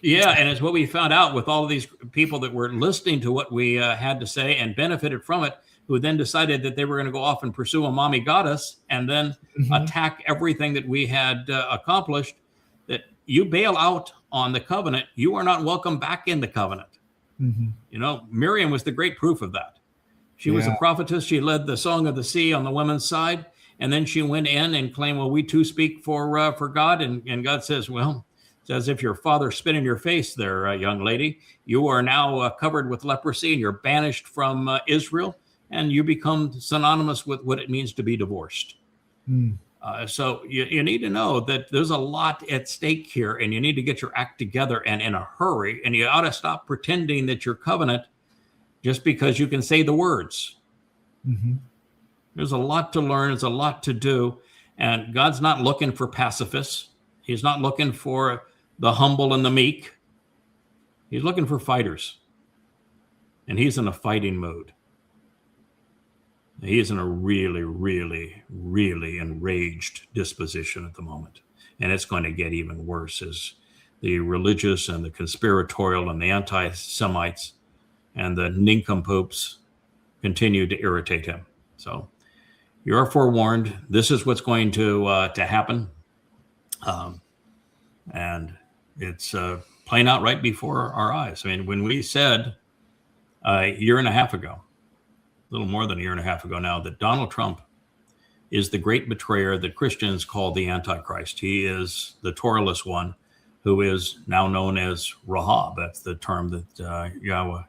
And it's what we found out with all of these people that were listening to what we had to say and benefited from it, who then decided that they were going to go off and pursue a mommy goddess and then attack everything that we had accomplished. That you bail out on the covenant, you are not welcome back in the covenant. Mm-hmm. Miriam was the great proof of that. She was a prophetess. She led the Song of the Sea on the women's side. And then she went in and claimed, well, we too speak for God. And God says, well, it's as if your father spit in your face there, young lady. You are now covered with leprosy and you're banished from Israel. And you become synonymous with what it means to be divorced. So you need to know that there's a lot at stake here, and you need to get your act together and in a hurry. And you ought to stop pretending that you're covenant just because you can say the words. Mm-hmm. There's a lot to learn. There's a lot to do. And God's not looking for pacifists. He's not looking for the humble and the meek. He's looking for fighters. And he's in a fighting mood. He's in a really, really, really enraged disposition at the moment. And it's going to get even worse as the religious and the conspiratorial and the anti-Semites and the nincompoops continue to irritate him. So you're forewarned. This is what's going to happen. And it's playing out right before our eyes. I mean, when we said a year and a half ago, a little more than a year and a half ago now, that Donald Trump is the great betrayer that Christians call the Antichrist. He is the Torahless one who is now known as Rahab. That's the term that Yahweh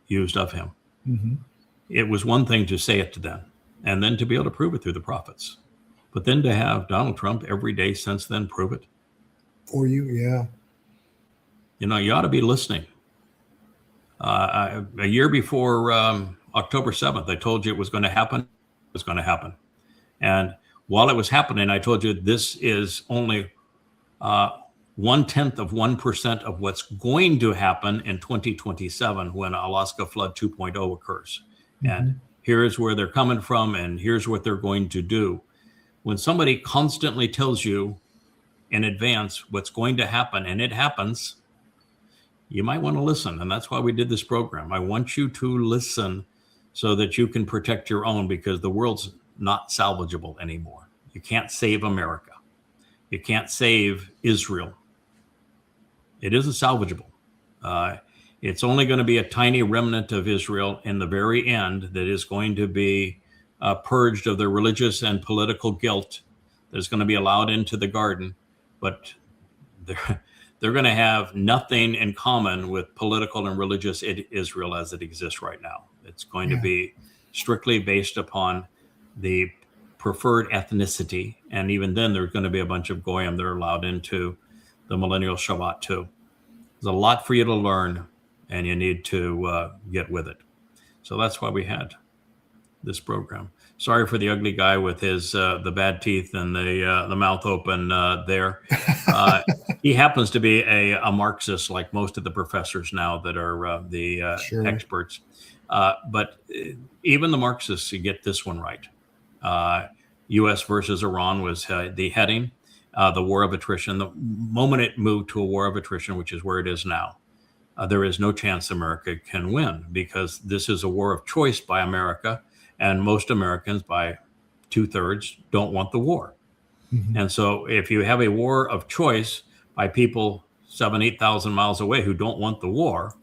used of him. Mm-hmm. It was one thing to say it to them and then to be able to prove it through the prophets. But then to have Donald Trump every day since then prove it. For you, yeah. You know, you ought to be listening. A year before October 7th, I told you it was going to happen. It was going to happen. And while it was happening, I told you this is only 0.1% of what's going to happen in 2027 when Alaska Flood 2.0 occurs. Mm-hmm. And here's where they're coming from, and here's what they're going to do. When somebody constantly tells you in advance what's going to happen, and it happens, you might want to listen. And that's why we did this program. I want you to listen so that you can protect your own, because the world's not salvageable anymore. You can't save America. You can't save Israel. It isn't salvageable. It's only going to be a tiny remnant of Israel in the very end that is going to be purged of their religious and political guilt, that's going to be allowed into the garden. But they're going to have nothing in common with political and religious Israel as it exists right now. It's going to be strictly based upon the preferred ethnicity. And even then, there's going to be a bunch of Goyim that are allowed into the millennial Shabbat too. There's a lot for you to learn, and you need to get with it. So that's why we had this program. Sorry for the ugly guy with his the bad teeth and the mouth open there. He happens to be a Marxist, like most of the professors now that are the experts. But even the Marxists get this one right. U.S. versus Iran was the heading, the war of attrition. The moment it moved to a war of attrition, which is where it is now, there is no chance America can win, because this is a war of choice by America. And most Americans, by 2/3, don't want the war. Mm-hmm. And so if you have a war of choice by people 7,000-8,000 miles away who don't want the war,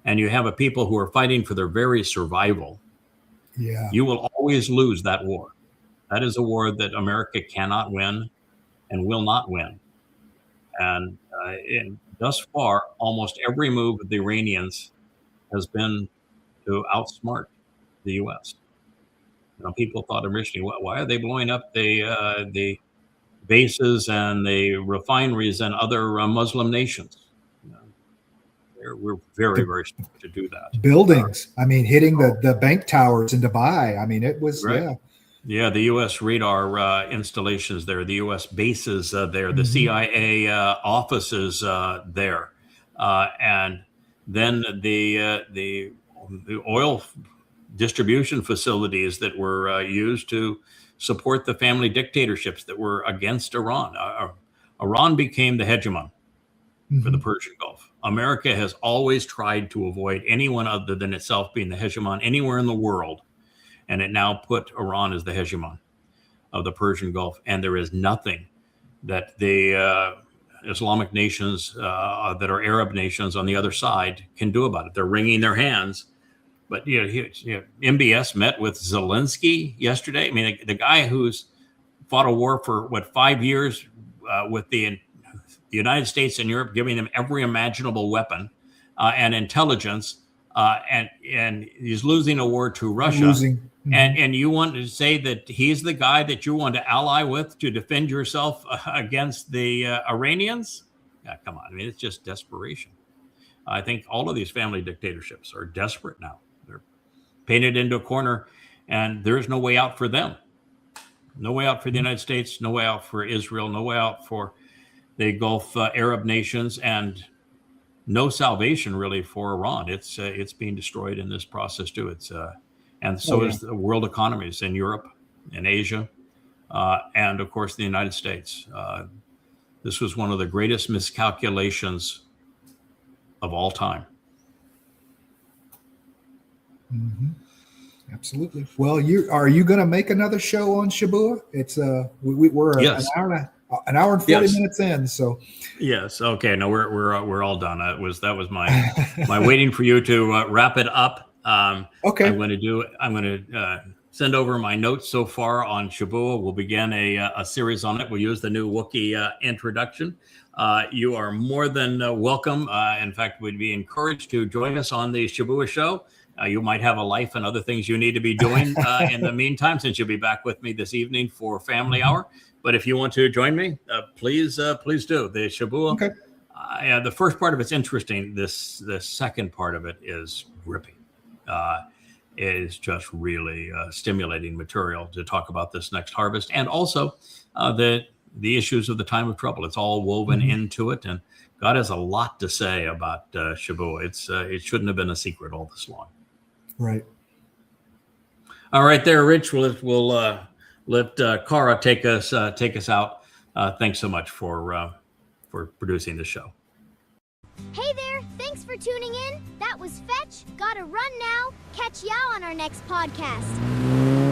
and you have a people who are fighting for their very survival, you will always lose that war. That is a war that America cannot win and will not win. And thus far, almost every move of the Iranians has been to outsmart the U.S. You know, people thought originally, why are they blowing up the bases and the refineries and other Muslim nations? You know, we're very, very smart to do that. Buildings, I mean, hitting the bank towers in Dubai. I mean, it was, Yeah, the U.S. radar installations there, the U.S. bases there, the CIA offices there, and then the oil distribution facilities that were used to support the family dictatorships that were against Iran. Iran became the hegemon for the Persian Gulf. America has always tried to avoid anyone other than itself being the hegemon anywhere in the world. And it now put Iran as the hegemon of the Persian Gulf. And there is nothing that the Islamic nations that are Arab nations on the other side can do about it. They're wringing their hands. But MBS met with Zelensky yesterday. I mean, the guy who's fought a war for 5 years with the United States and Europe, giving them every imaginable weapon and intelligence, and he's losing a war to Russia. And you want to say that he's the guy that you want to ally with to defend yourself against the Iranians? Yeah, come on. I mean, it's just desperation. I think all of these family dictatorships are desperate now. They're painted into a corner, and there's no way out for them. No way out for the United States, no way out for Israel, no way out for the Gulf Arab nations, and no salvation really for Iran. It's being destroyed in this process too. And so is the world economies in Europe, in Asia, and of course the United States. This was one of the greatest miscalculations of all time. Mm-hmm. Absolutely. Well, are you going to make another show on Shabuwah? It's we're yes. an hour and 40 minutes in. So yes, okay. No, we're all done. That was my waiting for you to wrap it up. Okay. I'm going to send over my notes so far on Shabuwah. We'll begin a series on it. We'll use the new Wookiee introduction. You are more than welcome. In fact, we'd be encouraged to join us on the Shabuwah show. You might have a life and other things you need to be doing in the meantime, since you'll be back with me this evening for Family Hour. But if you want to join me, please do. The Shabuwah. Okay. The first part of it's interesting. The second part of it is gripping. It is just really stimulating material to talk about this next harvest, and also the issues of the time of trouble. It's all woven into it, and God has a lot to say about Shabuwah. It shouldn't have been a secret all this long. Right. All right, there, Rich. We'll let Cara take us out. Thanks so much for producing this show. Hey there! Thanks for tuning in. That was Fetch. Gotta run now. Catch y'all on our next podcast.